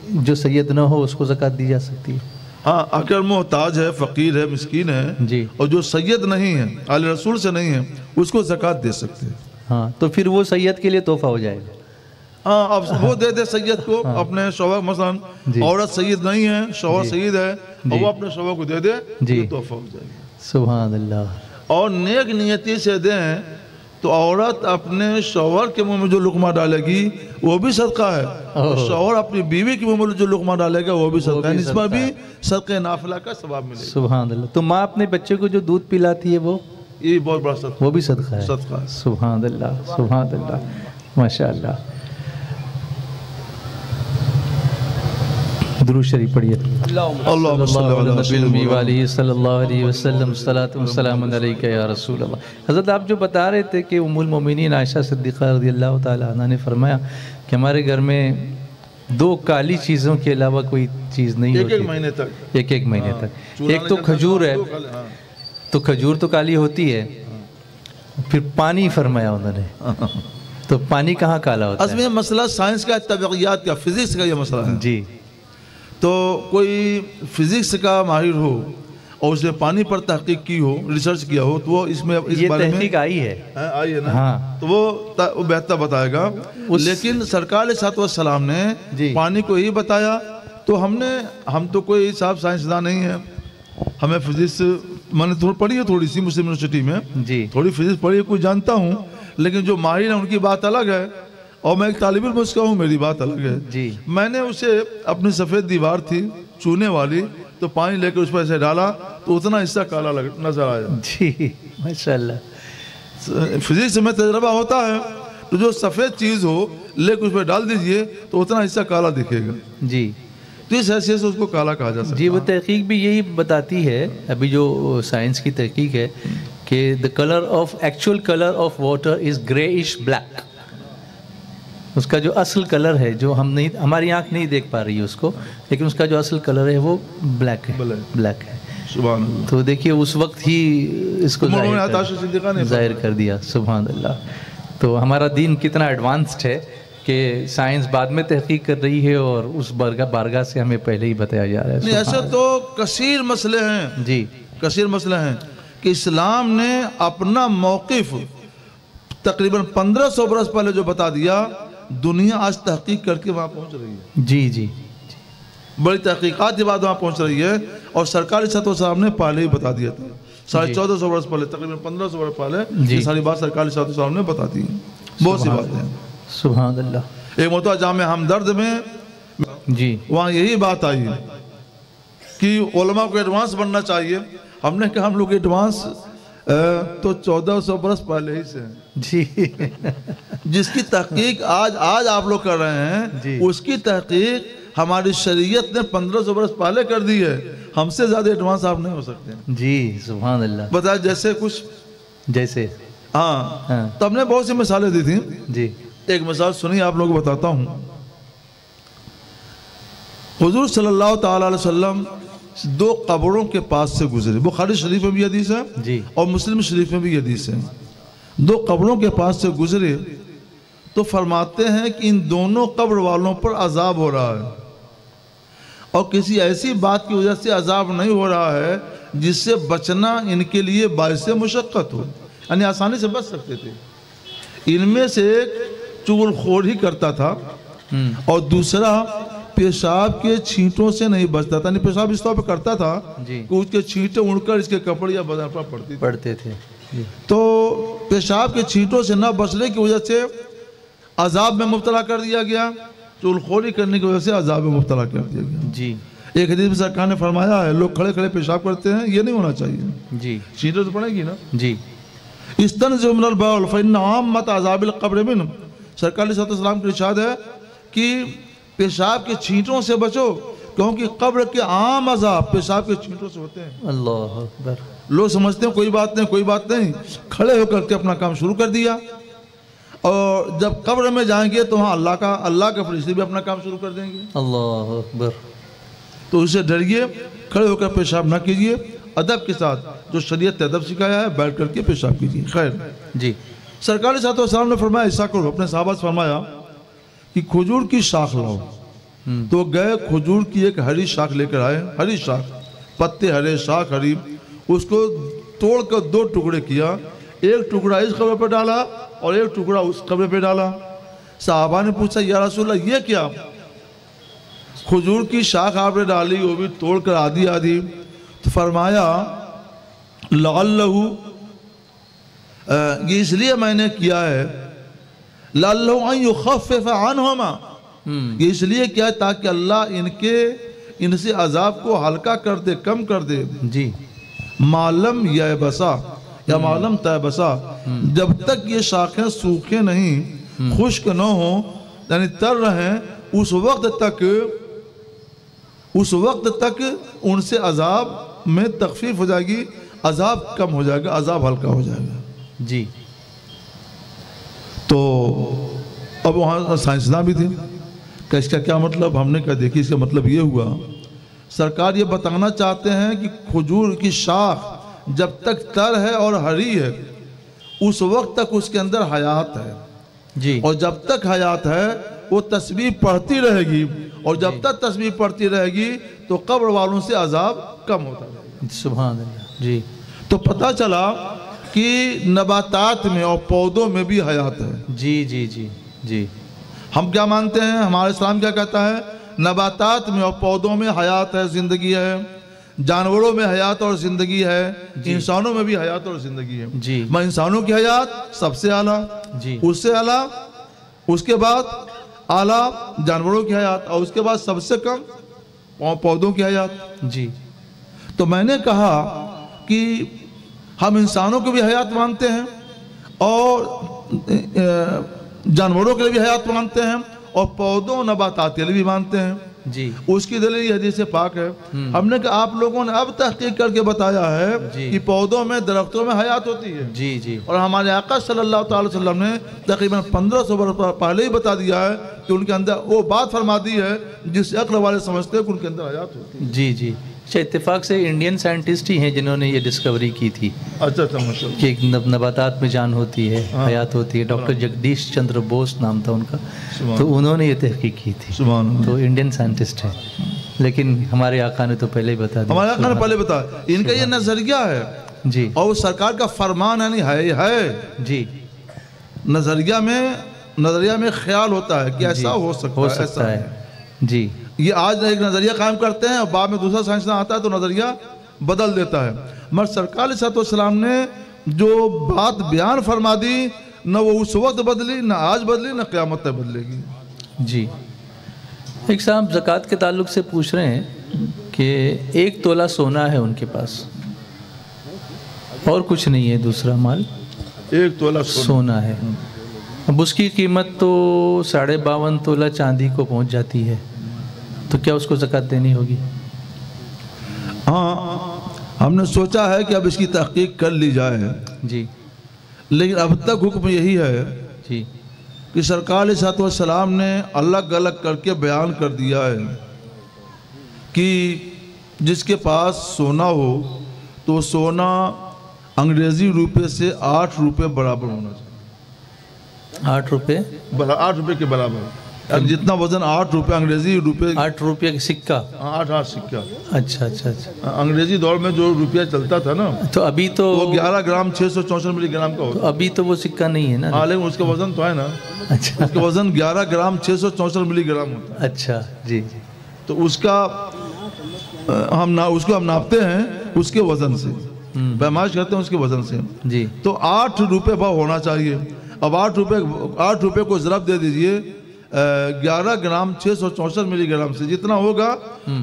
जो सैयद ना हो उसको ज़कात दी जा सकती है? हाँ, अगर मोहताज है, फ़कीर है, मिस्कीन है जी। और जो सैयद नहीं है, आले रसूल से नहीं है, उसको ज़कात दे सकते हैं। हाँ, तो फिर वो सैयद के लिए तोहफा हो जाएगा। हाँ, अब वो दे दे सैयद को अपने शौहर, मसलन जी। औरत सैयद नहीं है, शौहर जी। सैयद है और जी। वो अपने शौहर को दे दे, जी। तो तोहफा हो जाएगा। सुभान अल्लाह। और नेक नियति से दें तो औरत अपने शौहर के मुंह में जो लुकमा डालेगी वो भी सदका है, और शौहर अपनी बीवी के मुंह में जो लुकमा डालेगा वो भी सदका है। इस पर भी सदक़े नाफिला का सवाब मिलेगा। सुभान अल्लाह। तो माँ अपने बच्चे को जो दूध पिलाती है वो बहुत बड़ा सदका, वो भी सदका है। सदका है। सुभान अल्लाह सुभान अल्लाह, माशाअल्लाह। दुरूद शरीफ पढ़िए। अल्लाहुम्मा सल्लि अला सल्लल्लाहु। हज़रत आप जो बता रहे थे कि उम्मुल मोमिनीन आयशा सिद्दीक़ा रज़ियल्लाहु ताला अन्हा ने फरमाया कि हमारे घर में 2 काली चीज़ों के अलावा कोई चीज़ नहीं होती। एक महीने तक, एक महीने तक। एक तो खजूर है, तो खजूर तो काली होती है। फिर पानी फरमाया उन्होंने, तो पानी कहाँ काला होता है? असल में मसला साइंस का, तबक़ियात का, फिजिक्स का ये मसला है जी। तो कोई फिजिक्स का माहिर हो और उसने पानी पर तहकीक की हो, रिसर्च किया हो, तो वो इसमें इस ये बारे में तहकीक आई है। आई है ना। हाँ। तो वो बेहतर बताएगा। लेकिन सरकार अलैहिस्सलाम ने जी। पानी को ही बताया, तो हम तो कोई हिसाब साइंसदान नहीं है, हमें फिजिक्स मैंने थोड़ी पढ़ी है, थोड़ी सी मुस्लिम यूनिवर्सिटी में जी। थोड़ी फिजिक्स पढ़ी है, कुछ जानता हूँ, लेकिन जो माहिर है उनकी बात अलग है और मैं एक तालिब इल्म उसका हूँ, मेरी बात अलग है। जी। मैंने उसे अपनी सफ़ेद दीवार थी चूने वाली, तो पानी लेकर उस पर ऐसे डाला तो उतना हिस्सा काला नजर आया। जी माशाअल्लाह। फिजिक्स में तजर्बा होता है, तो जो सफ़ेद चीज़ हो लेकर उस पर डाल दीजिए तो उतना हिस्सा काला दिखेगा। जी। तो इस हैसियत से उसको काला कहा जा सकता है। जी, वो तहकीक भी यही बताती है, अभी जो साइंस की तहकीक है कि the colour of actual colour of water is greyish black. उसका जो असल कलर है, जो हम नहीं, हमारी आंख नहीं देख पा रही है उसको, लेकिन उसका जो असल कलर है वो ब्लैक है। ब्लैक है। सुभान अल्लाह। तो देखिए उस वक्त ही इसको जाहिर कर दिया। सुभान अल्लाह। तो हमारा दीन कितना एडवांस्ड है कि साइंस बाद में तहकीक कर रही है और उस बारगाह से हमें पहले ही बताया जा रहा है। नहीं, ऐसे तो कसीर मसले हैं जी, कसीर मसले हैं कि इस्लाम ने अपना मौक़िफ़ तकरीबन 1500 बरस पहले जो बता दिया, दुनिया आज तहकीक करके वहाँ पहुँच रही है। जी जी, बड़ी तहकीकात के बाद वहाँ पहुँच रही है, और सरकार साहब ने पहले ही बता दिया था 1450 बरस पहले, तकरीबन 1500 बरस पहले ये सारी बात सरकार साहब ने बता दी। बहुत सी बातें हैं। सुभान अल्लाह। एक मरतबा जामे हमदर्द में जी, वहाँ यही बात आई कि उलमा को एडवांस बनना चाहिए। हमने कहा हम लोग एडवांस तो 1400 बरस पहले ही से हैं जी। जिसकी तहकीक आज आप लोग कर रहे हैं, उसकी तहकीक हमारी शरीयत ने 1500 बरस पहले कर दी है। हमसे ज़्यादा एडवांस आप नहीं हो सकते। जी सुभान अल्लाह। बताया जैसे कुछ, जैसे हाँ, तो हमने बहुत सी मिसालें दी थी। जी, एक मिसाल सुनिए, आप लोगों को बताता हूँ। हुजूर सल्लल्लाहु ताला अलैहि वसल्लम 2 कब्रों के पास से गुजरे। बुखारी शरीफ में भी हदीस है जी, और मुस्लिम शरीफ में भी हदीस है। 2 कब्रों के पास से गुजरे तो फरमाते हैं कि इन दोनों कब्र वालों पर अजाब हो रहा है, और किसी ऐसी बात की वजह से अजाब नहीं हो रहा है जिससे बचना इनके लिए बाइस मुशक्क़त हो, यानी आसानी से बच सकते थे। इनमें से एक चुगलखोर ही करता था और दूसरा पेशाब के छींटों से नहीं बचता था। नहीं, पेशाब इस तौर पर करता था कि उसके छींटे उड़कर इसके कपड़े या बदन पर पड़ते थे। तो पेशाब के छींटों से न बचने की वजह से अजाब में मुब्तला कर दिया गया, चुगलखोरी करने की वजह से अजाब में मुब्तला कर दिया गया। जी, एक हदीस में सरकार ने फरमाया है, लोग खड़े खड़े पेशाब करते हैं, ये नहीं होना चाहिए। जी, छींटे तो पड़ेगी ना। जी, इस्तनज़िउ मिनल बौल फ़इन्न आम्मत अज़ाबिल क़ब्र मिन। सरकार अलैहिस्सलाम का इरशाद है कि पेशाब के छींटों से बचो, क्योंकि कब्र के आम अजाब पेशाब के छींटों से होते हैं। अल्लाह अकबर। लोग समझते हैं कोई बात नहीं, कोई बात नहीं, खड़े होकर के अपना काम शुरू कर दिया। और जब कब्र में जाएंगे तो वहाँ अल्लाह के फरिश्ते भी अपना काम शुरू कर देंगे। अल्लाह अकबर। तो उससे डरिए, खड़े होकर पेशाब ना कीजिए, अदब के साथ जो शरीयत ने अदब सिखाया है बैठ करके पेशाब कीजिए। खैर जी, सरकार साहब ने फरमाया ऐसा करो, अपने साहबा से फरमाया कि खजूर की शाख लाओ। तो गए, खजूर की एक हरी शाख लेकर आए, हरी शाख, पत्ते हरे, शाख हरी, उसको तोड़कर 2 टुकड़े किया, एक टुकड़ा इस कब्र पर डाला और एक टुकड़ा उस कब्र पे डाला। साहबा ने पूछा या रसूलल्लाह ये क्या? खजूर की शाख आपने डाली, वो भी तोड़कर आधी आधी। तो फरमाया लअल्लहु, ये इसलिए मैंने किया है, लअल्लहु अन युखफ्फिफ अन्हुमा, ये इसलिए किया है ताकि अल्लाह इनसे अजाब को हल्का कर दे, कम कर दे। जी, मालम या बसा या मालम तयबसा, जब तक ये शाखें सूखे नहीं, खुश्क न हो, यानी तर रहे, उस वक्त तक उनसे अजाब में तखफीफ हो जाएगी, अजाब कम हो जाएगा, अजाब हल्का हो जाएगा। जी। तो अब वहाँ साइंसदान भी थे कि इसका क्या मतलब? हमने कहा देखिए इसका मतलब ये हुआ, सरकार ये बताना चाहते हैं कि खजूर की शाख जब तक तर है और हरी है, उस वक्त तक उसके अंदर हयात है जी, और जब तक हयात है वो तस्बीह पढ़ती रहेगी, और जब तक तस्बीह पढ़ती रहेगी तो कब्र वालों से अजाब कम होता रहेगा। सुभान अल्लाह। जी। तो पता चला कि नबातात में और पौधों में भी हयात है। जी जी जी जी। हम क्या मानते हैं, हमारा इस्लाम क्या कहता है? नबातात में और पौधों में हयात है, जिंदगी है, जानवरों में हयात और जिंदगी है, इंसानों में भी हयात और जिंदगी है। जी। मैं इंसानों की हयात सबसे आला, जी, उससे आला, उसके बाद आला जानवरों की हयात, और उसके बाद सबसे कम पौधों की हयात। जी। तो मैंने कहा कि हम इंसानों को भी हयात मानते हैं और जानवरों के लिए भी हयात मानते हैं और पौधों नबातात के लिए भी मानते हैं। जी। उसकी दलील हदीस पाक है। हमने कहा आप लोगों ने अब तहकीक करके बताया है कि पौधों में, दरख्तों में हयात होती है। जी जी। और हमारे आका सल्लल्लाहु अलैहि वसल्लम ने तकरीबन 1500 वर्ष पहले ही बता दिया है कि उनके अंदर वो बात फरमा दी है जिस अक्ल वाले समझते हैं कि उनके अंदर हयात होती है। जी जी। अच्छा, इत्तेफाक से इंडियन साइंटिस्ट ही हैं जिन्होंने ये डिस्कवरी की थी। अच्छा माशाल्लाह। कि नबातात में जान होती है, हयात होती है। डॉक्टर जगदीश चंद्र बोस नाम था उनका, तो उन्होंने ये तहकीक की थी। तो इंडियन साइंटिस्ट है, लेकिन हमारे आका ने तो पहले ही बता दिया। हमारे आका ने पहले बताया, इनका ये नजरिया है जी, और सरकार का फरमान है जी। नजरिया में ख्याल होता है कि ऐसा हो सकता है जी। ये आज एक नज़रिया कायम करते हैं और बाद में दूसरा साइंसदान आता है तो नज़रिया बदल देता है। मगर सरकार सल्लल्लाहु ने जो बात बयान फरमा दी, न वो उस वक्त बदली, न आज बदली, न क़यामत तक बदलेगी। जी। एक साहब ज़कात के ताल्लुक से पूछ रहे हैं कि 1 तोला सोना है उनके पास और कुछ नहीं है, दूसरा माल 1 तोला सोना है। अब उसकी कीमत तो 52.5 तोला चांदी को पहुंच जाती है, तो क्या उसको ज़कात देनी होगी? हाँ, हमने सोचा है कि अब इसकी तहकीक कर ली जाए जी, लेकिन अब तक हुक्म यही है जी कि सरकार सल्लल्लाहु ने अलग अलग करके बयान कर दिया है कि जिसके पास सोना हो तो सोना अंग्रेज़ी रुपये से 8 रुपये बराबर होना चाहिए। 8 रुपये? 8 रुपये के बराबर, जितना वजन 8 रुपये अंग्रेजी रुपये, 8 रुपये का सिक्का, 8 सिक्का। अच्छा अच्छा अच्छा। अंग्रेजी दौर में जो रुपया चलता था ना, तो अभी तो वो 11 ग्राम 664 मिलीग्राम का होता। तो अभी तो वो सिक्का नहीं है ना? हाँ, लेकिन उसका वजन तो है ना। अच्छा, उसका वजन 11 ग्राम 664 मिलीग्राम होता है। अच्छा जी। तो उसका उसको हम नापते हैं उसके वजन से, पैमाइश करते हैं उसके वजन से जी। तो 8 रुपये भाव होना चाहिए। अब 8 रुपये को ज़रब दे दीजिए 11 ग्राम 664 मिलीग्राम से, जितना होगा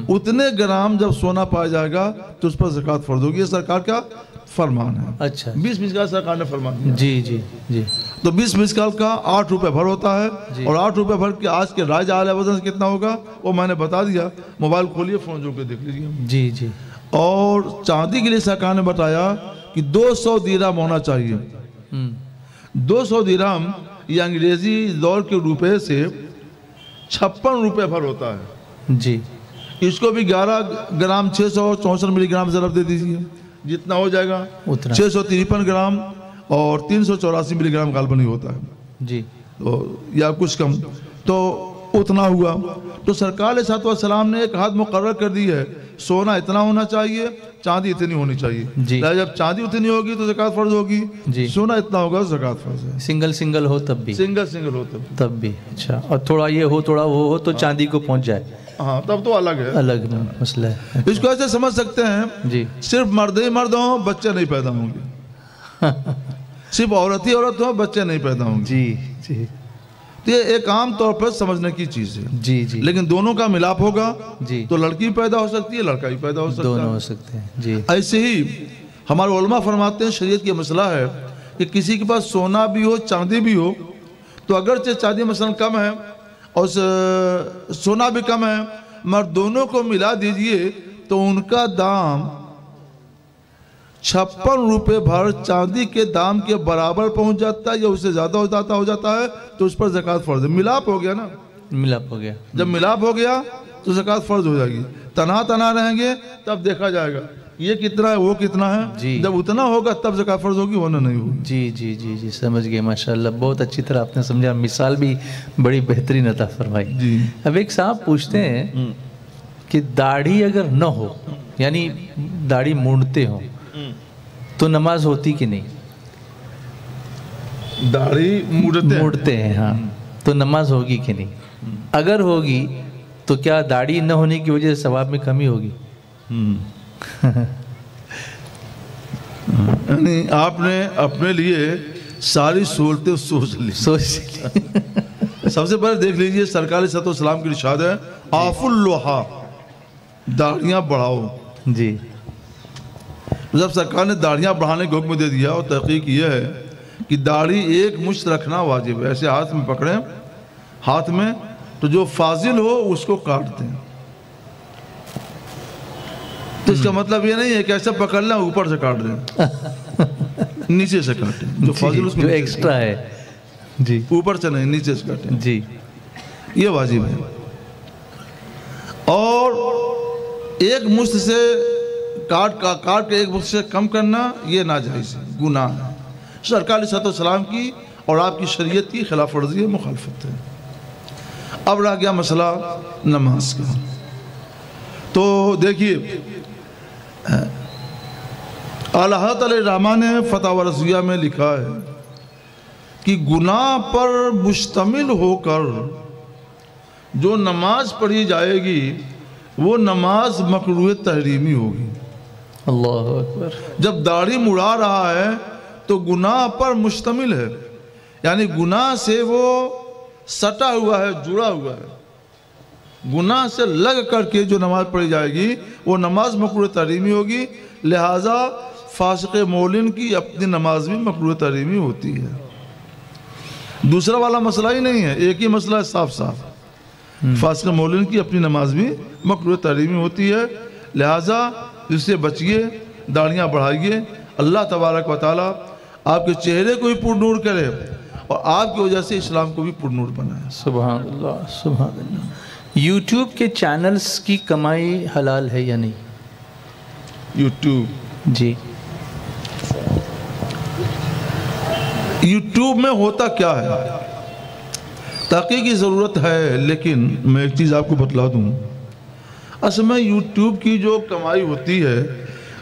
उतने ग्राम जब सोना पाया जाएगा तो उस पर ज़कात फर्ज होगी। ये सरकार का फरमान है। अच्छा, 20 का सरकार ने फरमान दिया। जी जी जी। तो 20 मिसकाल का 8 रुपये भर होता है, और 8 रुपये भर के आज के राज आला वजन से कितना होगा वो मैंने बता दिया। मोबाइल खोलिए, फ़ोन जो के देख लीजिए। जी जी। और चांदी के लिए सरकार ने बताया कि 200 दिरहम होना चाहिए। 200 दिरहम ये अंग्रेजी दौर के रुपए से 56 रुपये भर होता है जी। इसको भी 11 ग्राम 664 मिलीग्राम ज़रब दे दीजिए, जितना हो जाएगा उतना 653 ग्राम और 384 मिलीग्राम काल्पनिक होता है जी। तो या कुछ कम, तो उतना हुआ। तो सरकार सलाम ने एक हाथ मुकर्रर कर दी है, सोना इतना होना चाहिए, चांदी इतनी होनी चाहिए जी। जब चांदी उतनी होगी तो ज़कात फर्ज होगी जी। सोना इतना होगा तो ज़कात फर्ज है। सिंगल सिंगल हो तब भी? सिंगल सिंगल हो तब भी। अच्छा, और थोड़ा ये हो थोड़ा वो हो तो चांदी को पहुंच जाए, हाँ तब तो अलग है, अलग मसला है। इसको ऐसे समझ सकते हैं जी। सिर्फ मर्द ही मर्द हो बच्चे नहीं पैदा होंगे, सिर्फ औरत ही औरत हो बच्चे नहीं पैदा होंगे। जी जी। तो ये एक आम तौर पर समझने की चीज़ है। जी जी। लेकिन दोनों का मिलाप होगा जी तो लड़की पैदा हो सकती है, लड़का भी पैदा हो सकता है, दोनों हो सकते हैं जी। ऐसे ही हमारे उलमा फरमाते हैं शरीयत की मसला है कि किसी के पास सोना भी हो चांदी भी हो तो अगरचे चांदी मसलन कम है और सोना भी कम है मगर दोनों को मिला दीजिए तो उनका दाम 56 रुपये भर चांदी के दाम के बराबर पहुंच जाता है या उससे ज़्यादा हो जाता है तो उस पर ज़कात फ़र्ज है। मिलाप हो गया ना, मिलाप हो गया। जब मिलाप हो गया तो ज़कात फ़र्ज हो जाएगी। तना रहेंगे तब देखा जाएगा ये कितना है वो कितना है जी। जब उतना होगा तब ज़कात फ़र्ज होगी वरना नहीं होगी। जी जी जी जी, समझ गए माशाल्लाह, बहुत अच्छी तरह आपने समझा, मिसाल भी बड़ी बेहतरीन अता फरमाई जी। अब एक साहब पूछते हैं कि दाढ़ी अगर न हो यानी दाढ़ी मूंढते हो तो नमाज होती कि नहीं? दाढ़ी मूंढते हैं हाँ, तो नमाज होगी कि नहीं? अगर होगी तो क्या दाढ़ी न होने की वजह से सवाब में कमी होगी? यानी आपने अपने लिए सारी सहूलतें सोच ली। सबसे पहले देख लीजिए सरकार सलाम की इरशाद है आफुल लोहा, दाढ़ियाँ बढ़ाओ। जी। जब सरकार ने दाढ़ियाँ बढ़ाने का हुक्म दे दिया और तहकीक ये है कि दाढ़ी एक मुश्त रखना वाजिब है, ऐसे हाथ में पकड़े हाथ में तो जो फाजिल हो उसको काट दें। तो इसका मतलब ये नहीं है कि ऐसा पकड़ लें ऊपर से काट दें, नीचे से काटें जो फाजिल उसको, जो एक्स्ट्रा है जी, ऊपर से नहीं नीचे से काटें जी, ये वाजिब है। और एक मुश्त से काट के एक मुश्त से कम करना ये नाजायज़ है, गुनाह है, सरकार सलाम की और आपकी शरीयत की खिलाफ वर्जी है, मुखालफत है। अब रह गया मसला नमाज का। तो देखिए अल्लाह रहमा ने फतवा रज़िया में लिखा है कि गुनाह पर मुश्तमिल होकर जो नमाज पढ़ी जाएगी वो नमाज मकरूह तहरीमी होगी। अल्लाह अकबर। जब दाढ़ी मुड़ा रहा है तो गुनाह पर मुश्तमिल है, यानी गुनाह से वो सटा हुआ है, जुड़ा हुआ है, गुनाह से लग करके जो नमाज पढ़ी जाएगी वो नमाज मकरूह तहरीमी होगी। लिहाजा फासिक मौलिन की अपनी नमाज भी मकरूह तहरीमी होती है। दूसरा वाला मसला ही नहीं है, एक ही मसला है साफ साफ, फासिक मौलिन की अपनी नमाज भी मकरूह तहरीमी होती है। लिहाजा इससे बचिए, दाढ़ियाँ बढ़ाइए, अल्लाह तबारक व तआला आपके चेहरे को भी पुरनूर करे और आपकी वजह से इस्लाम को भी पुरनूर बनाए। सुभान अल्लाह, सुभान अल्लाह। यूट्यूब के चैनल्स की कमाई हलाल है या नहीं? यूट्यूब जी, यूट्यूब में होता क्या है, ताक़ीक़ की ज़रूरत है, लेकिन मैं एक चीज़ आपको बतला दूँ, असल में यूट्यूब की जो कमाई होती है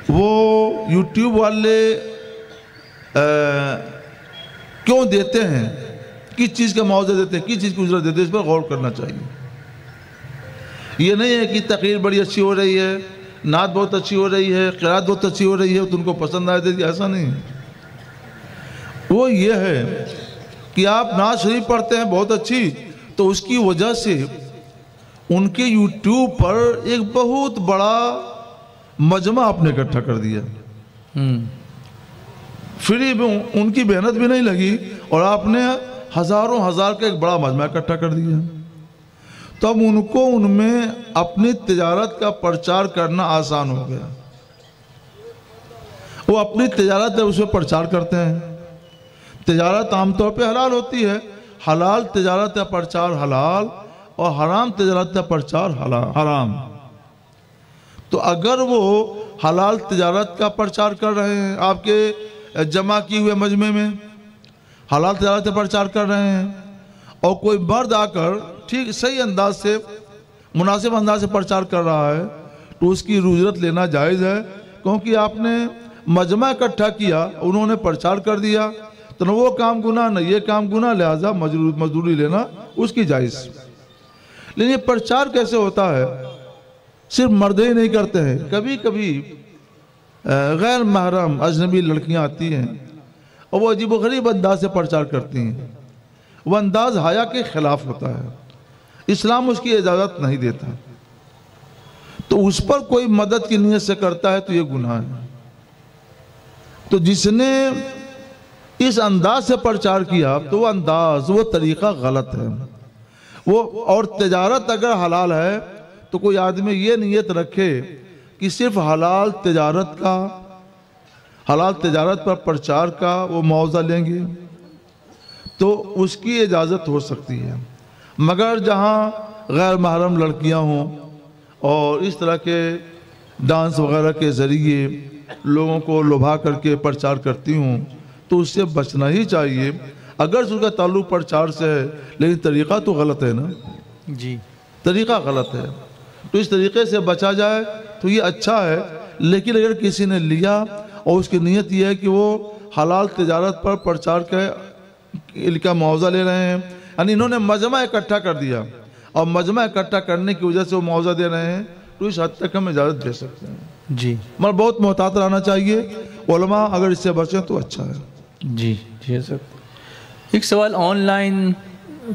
वो यूट्यूब वाले क्यों देते हैं, किस चीज़ का मुआवजा देते हैं, किस चीज़ की उजरत देते हैं, इस पर गौर करना चाहिए। ये नहीं है कि तकरीर बड़ी अच्छी हो रही है, नात बहुत अच्छी हो रही है, क़िरात बहुत अच्छी हो रही है तो उनको पसंद आए देती, ऐसा नहीं है। वो ये है कि आप नात शरीफ पढ़ते हैं बहुत अच्छी, तो उसकी वजह से उनके यूट्यूब पर एक बहुत बड़ा मजमा आपने इकट्ठा कर दिया। फ्री में उनकी मेहनत भी नहीं लगी और आपने हज़ारों हज़ार का एक बड़ा मजमा इकट्ठा कर दिया। तब उनको उनमें अपनी तिजारत का प्रचार करना आसान हो गया। वो अपनी तिजारत है उसमें प्रचार करते हैं। तिजारत आमतौर पे हलाल होती है, हलाल तिजारत का प्रचार हलाल और हराम तिजारत का प्रचार हराम। तो अगर वो हलाल तिजारत का प्रचार कर रहे हैं, आपके जमा किए हुए मजमे में हलाल तिजारत का प्रचार कर रहे हैं, और कोई मर्द आकर ठीक सही अंदाज से मुनासिब अंदाज से प्रचार कर रहा है, तो उसकी उजरत लेना जायज़ है, क्योंकि आपने मजमा इकट्ठा किया, उन्होंने प्रचार कर दिया, तो न वो काम गुनाह न ये काम गुनाह, लिहाजा मजदूरी लेना उसकी जायज़। लेकिन ये प्रचार कैसे होता है? सिर्फ मर्द ही नहीं करते हैं, कभी कभी गैर महरम अजनबी लड़कियां आती हैं और वो अजीब-ओ-गरीब अंदाज से प्रचार करती हैं। वह अंदाज हया के खिलाफ होता है, इस्लाम उसकी इजाज़त नहीं देता। तो उस पर कोई मदद की नीयत से करता है तो ये गुनाह है। तो जिसने इस अंदाज से प्रचार किया तो वो अंदाज, वो तरीक़ा गलत है। वो और तिजारत अगर हलाल है तो कोई आदमी ये नीयत रखे कि सिर्फ हलाल तिजारत पर प्रचार का वो मुआवजा लेंगे तो उसकी इजाज़त हो सकती है। मगर जहाँ गैर महरम लड़कियाँ हों और इस तरह के डांस वगैरह के ज़रिए लोगों को लुभा करके प्रचार करती हूँ तो उससे बचना ही चाहिए। अगर उसका ताल्लुक़ प्रचार से है लेकिन तरीक़ा तो गलत है ना जी, तरीक़ा गलत है, तो इस तरीक़े से बचा जाए तो ये अच्छा है। लेकिन अगर किसी ने लिया और उसकी नीयत यह है कि वो हलाल तिजारत पर प्रचार का मुआवजा ले रहे हैं, यानी इन्होंने मजमा इकट्ठा कर दिया और मजमा इकट्ठा करने की वजह से वो मुआवजा दे रहे हैं, तो इस हद तक हम इजाज़त दे सकते हैं जी। मगर बहुत मोहतात रहना चाहिए। उलमा अगर इससे बचें तो अच्छा है। जी जी सर, एक सवाल ऑनलाइन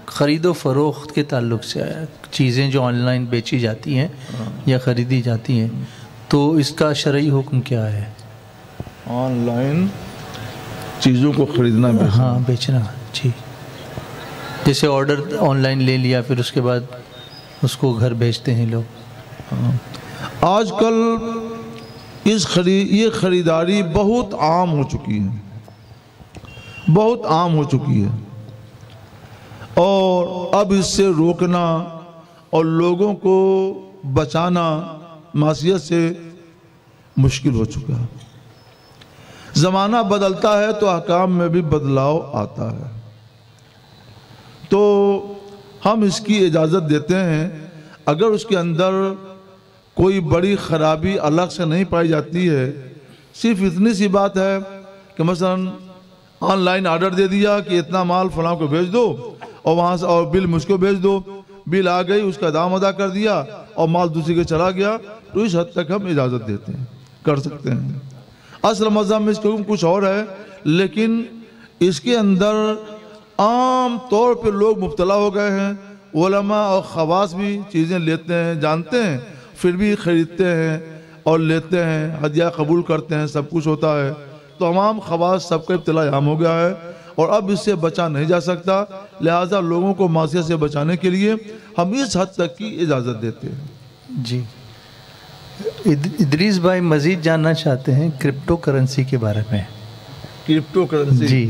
ख़रीदो फ़रोख्त के ताल्लुक़ से आया। चीज़ें जो ऑनलाइन बेची जाती हैं या ख़रीदी जाती हैं, तो इसका शरई हुक्म क्या है? ऑनलाइन चीज़ों को ख़रीदना बेचना जी, जैसे ऑर्डर ऑनलाइन ले लिया फिर उसके बाद उसको घर भेजते हैं लोग। आजकल ये ख़रीदारी बहुत आम हो चुकी है, बहुत आम हो चुकी है, और अब इससे रोकना और लोगों को बचाना मासियत से मुश्किल हो चुका है। ज़माना बदलता है तो अहकाम में भी बदलाव आता है, तो हम इसकी इजाज़त देते हैं अगर उसके अंदर कोई बड़ी ख़राबी अलग से नहीं पाई जाती है। सिर्फ इतनी सी बात है कि मसलन ऑनलाइन ऑर्डर दे दिया कि इतना माल फलां को भेज दो और वहाँ से और बिल मुझको भेज दो, बिल आ गई, उसका दाम अदा कर दिया और माल दूसरे के चला गया, तो इस हद तक हम इजाज़त देते हैं, कर सकते हैं। असल मज़हब में इसका हुक्म कुछ और है, लेकिन इसके अंदर आम तौर पे लोग मुब्तला हो गए हैं। उलमा और ख़वास भी चीज़ें लेते हैं, जानते हैं, फिर भी ख़रीदते हैं और लेते हैं, हदिया कबूल करते हैं, सब कुछ होता है। तो तमाम ख़वास सबका इब्तिला आम हो गया है और अब इससे बचा नहीं जा सकता। लिहाजा लोगों को मासियत से बचाने के लिए हम इस हद तक की इजाज़त देते हैं। जी, इदरीस भाई मज़ीद जानना चाहते हैं क्रिप्टो करेंसी के बारे में। क्रिप्टो करेंसी जी,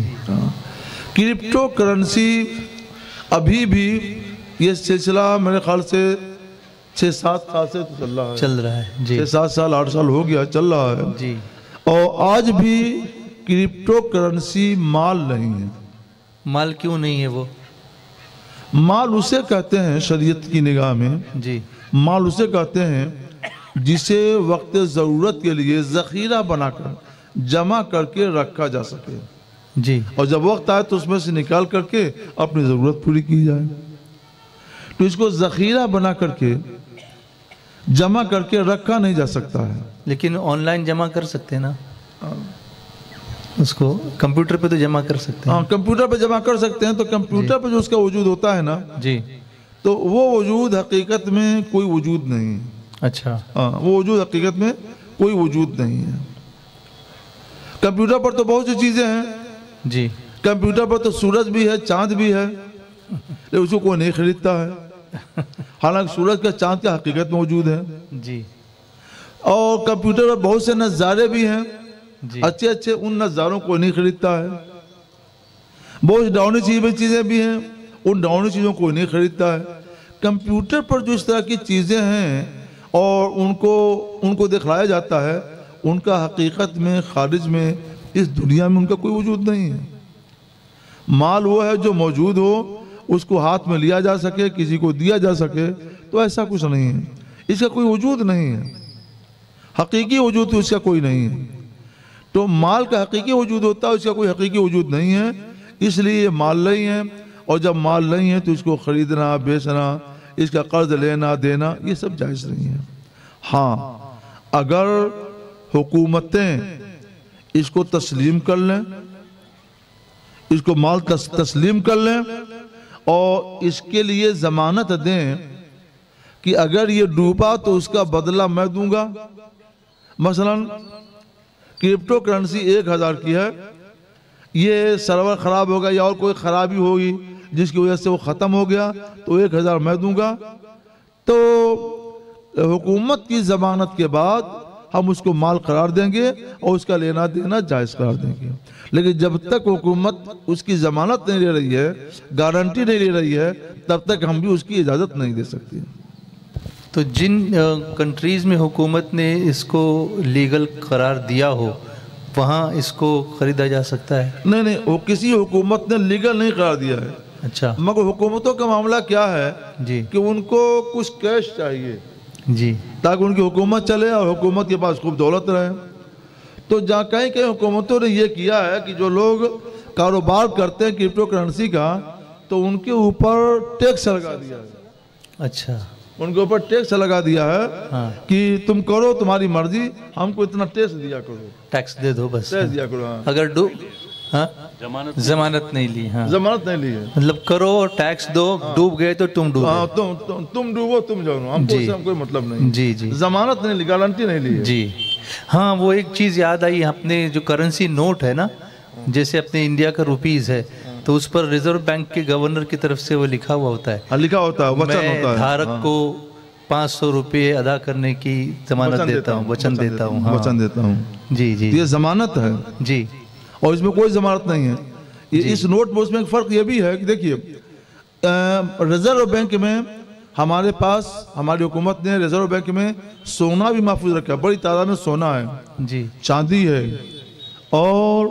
क्रिप्टो करेंसी अभी भी ये सिलसिला मेरे ख्याल से 6-7 साल से तो चल रहा है जी, 6-7 साल 8 साल हो गया चल रहा है जी। और आज भी क्रिप्टो करेंसी माल नहीं है। माल क्यों नहीं है? वो माल उसे कहते हैं शरीयत की निगाह में जी, माल उसे कहते हैं जिसे वक्त ज़रूरत के लिए ज़ख़ीरा बनाकर जमा करके रखा जा सके जी, और जब वक्त आए तो उसमें से निकाल करके अपनी ज़रूरत पूरी की जाए। तो इसको ज़ख़ीरा बना करके जमा करके रखा नहीं जा सकता है। लेकिन ऑनलाइन जमा कर सकते हैं ना, उसको कंप्यूटर पे तो जमा कर सकते हैं। हाँ, कंप्यूटर पे जमा कर सकते हैं। तो कंप्यूटर पे जो उसका वजूद होता है ना जी, तो वो वजूद हकीकत में कोई वजूद नहीं है। अच्छा, हाँ, वो वजूद हकीकत में कोई वजूद नहीं है। कंप्यूटर पर तो बहुत सी चीज़ें हैं जी। कंप्यूटर पर तो सूरज भी है, चांद भी है, लेकिन उसको कोई नहीं खरीदता है। हालांकि सूरज का चांद की हकीकत मौजूद है जी। और कंप्यूटर पर बहुत से नज़ारे भी हैं जी। अच्छे अच्छे, उन नज़ारों को नहीं खरीदता है। बहुत डाउनी चीज़ें भी हैं, उन डाउनी चीज़ों को नहीं खरीदता है। कंप्यूटर पर जो इस तरह की चीज़ें हैं और उनको दिखलाया जाता है, उनका हकीकत में खारिज में इस दुनिया में उनका कोई वजूद नहीं है। माल वो है जो मौजूद हो, उसको हाथ में लिया जा सके, किसी को दिया जा सके, तो ऐसा कुछ नहीं है। इसका कोई वजूद नहीं है, हकीकी वजूद तो इसका कोई नहीं है। तो माल का हकीकी वजूद होता है, उसका कोई हकीकी वजूद नहीं है, इसलिए ये माल नहीं है। और जब माल नहीं है तो इसको ख़रीदना, बेचना, इसका कर्ज लेना देना, ये सब जायज़ नहीं है। हाँ, अगर हुकूमतें इसको तस्लीम कर लें, इसको माल तस्लीम कर लें और इसके लिए ज़मानत दें कि अगर ये डूबा तो उसका बदला मैं दूंगा। मसलन क्रिप्टो करेंसी 1000 की है, ये सर्वर ख़राब होगा या और कोई ख़राबी होगी जिसकी वजह से वो ख़त्म हो गया तो 1000 मैं दूंगा। तो हुकूमत की ज़मानत के बाद हम उसको माल करार देंगे और उसका लेना देना जायज़ करार देंगे। लेकिन जब तक हुकूमत उसकी ज़मानत नहीं ले रही है, गारंटी नहीं ले रही है, तब तक हम भी उसकी इजाज़त नहीं दे सकते। तो जिन कंट्रीज़ में हुकूमत ने इसको लीगल करार दिया हो, वहाँ इसको ख़रीदा जा सकता है? नहीं, वो किसी हुकूमत ने लीगल नहीं करार दिया है। अच्छा। मगर हुकूमतों का मामला क्या है जी कि उनको कुछ कैश चाहिए जी, ताकि उनकी हुकूमत चले और हुकूमत के पास खूब दौलत रहे। तो जहाँ कहीं कहीं हुकूमतों ने ये किया है कि जो लोग कारोबार करते हैं क्रिप्टो करेंसी का, तो उनके ऊपर टैक्स लगा दिया है। अच्छा, उनके ऊपर टैक्स लगा दिया है। हाँ। कि तुम करो, तुम्हारी मर्जी, हमको इतना टैक्स दिया करो, टैक्स दे दो बस। टैक्स दिया करो। हाँ। अगर जमानत नहीं ली, हाँ, जमानत नहीं ली है, मतलब करो और टैक्स दो, डूब गए तो तुम डूबो। हाँ, तुम डूबो, तुम जाओ, हमको इससे कोई मतलब नहीं। जी जी, जमानत नहीं ली, गारंटी नहीं ली है। जी हाँ। वो एक चीज़ याद आई, अपने जो करेंसी नोट है ना, जैसे अपने इंडिया का रुपीज़ है, तो उस पर रिजर्व बैंक के गवर्नर की तरफ से वो लिखा हुआ होता है, लिखा होता है, वचन होता है, धारक को 500 रुपये अदा करने की जमानत देता हूँ, वचन देता हूँ, वचन देता हूँ। जी जी, ये जमानत है जी। और इसमें कोई जमानत नहीं है। ये इस नोट में उसमें एक फ़र्क ये भी है कि देखिए, रिजर्व बैंक में हमारे पास, हमारी हुकूमत ने रिजर्व बैंक में सोना भी महफूज रखा है, बड़ी तादाद में सोना है जी, चांदी है और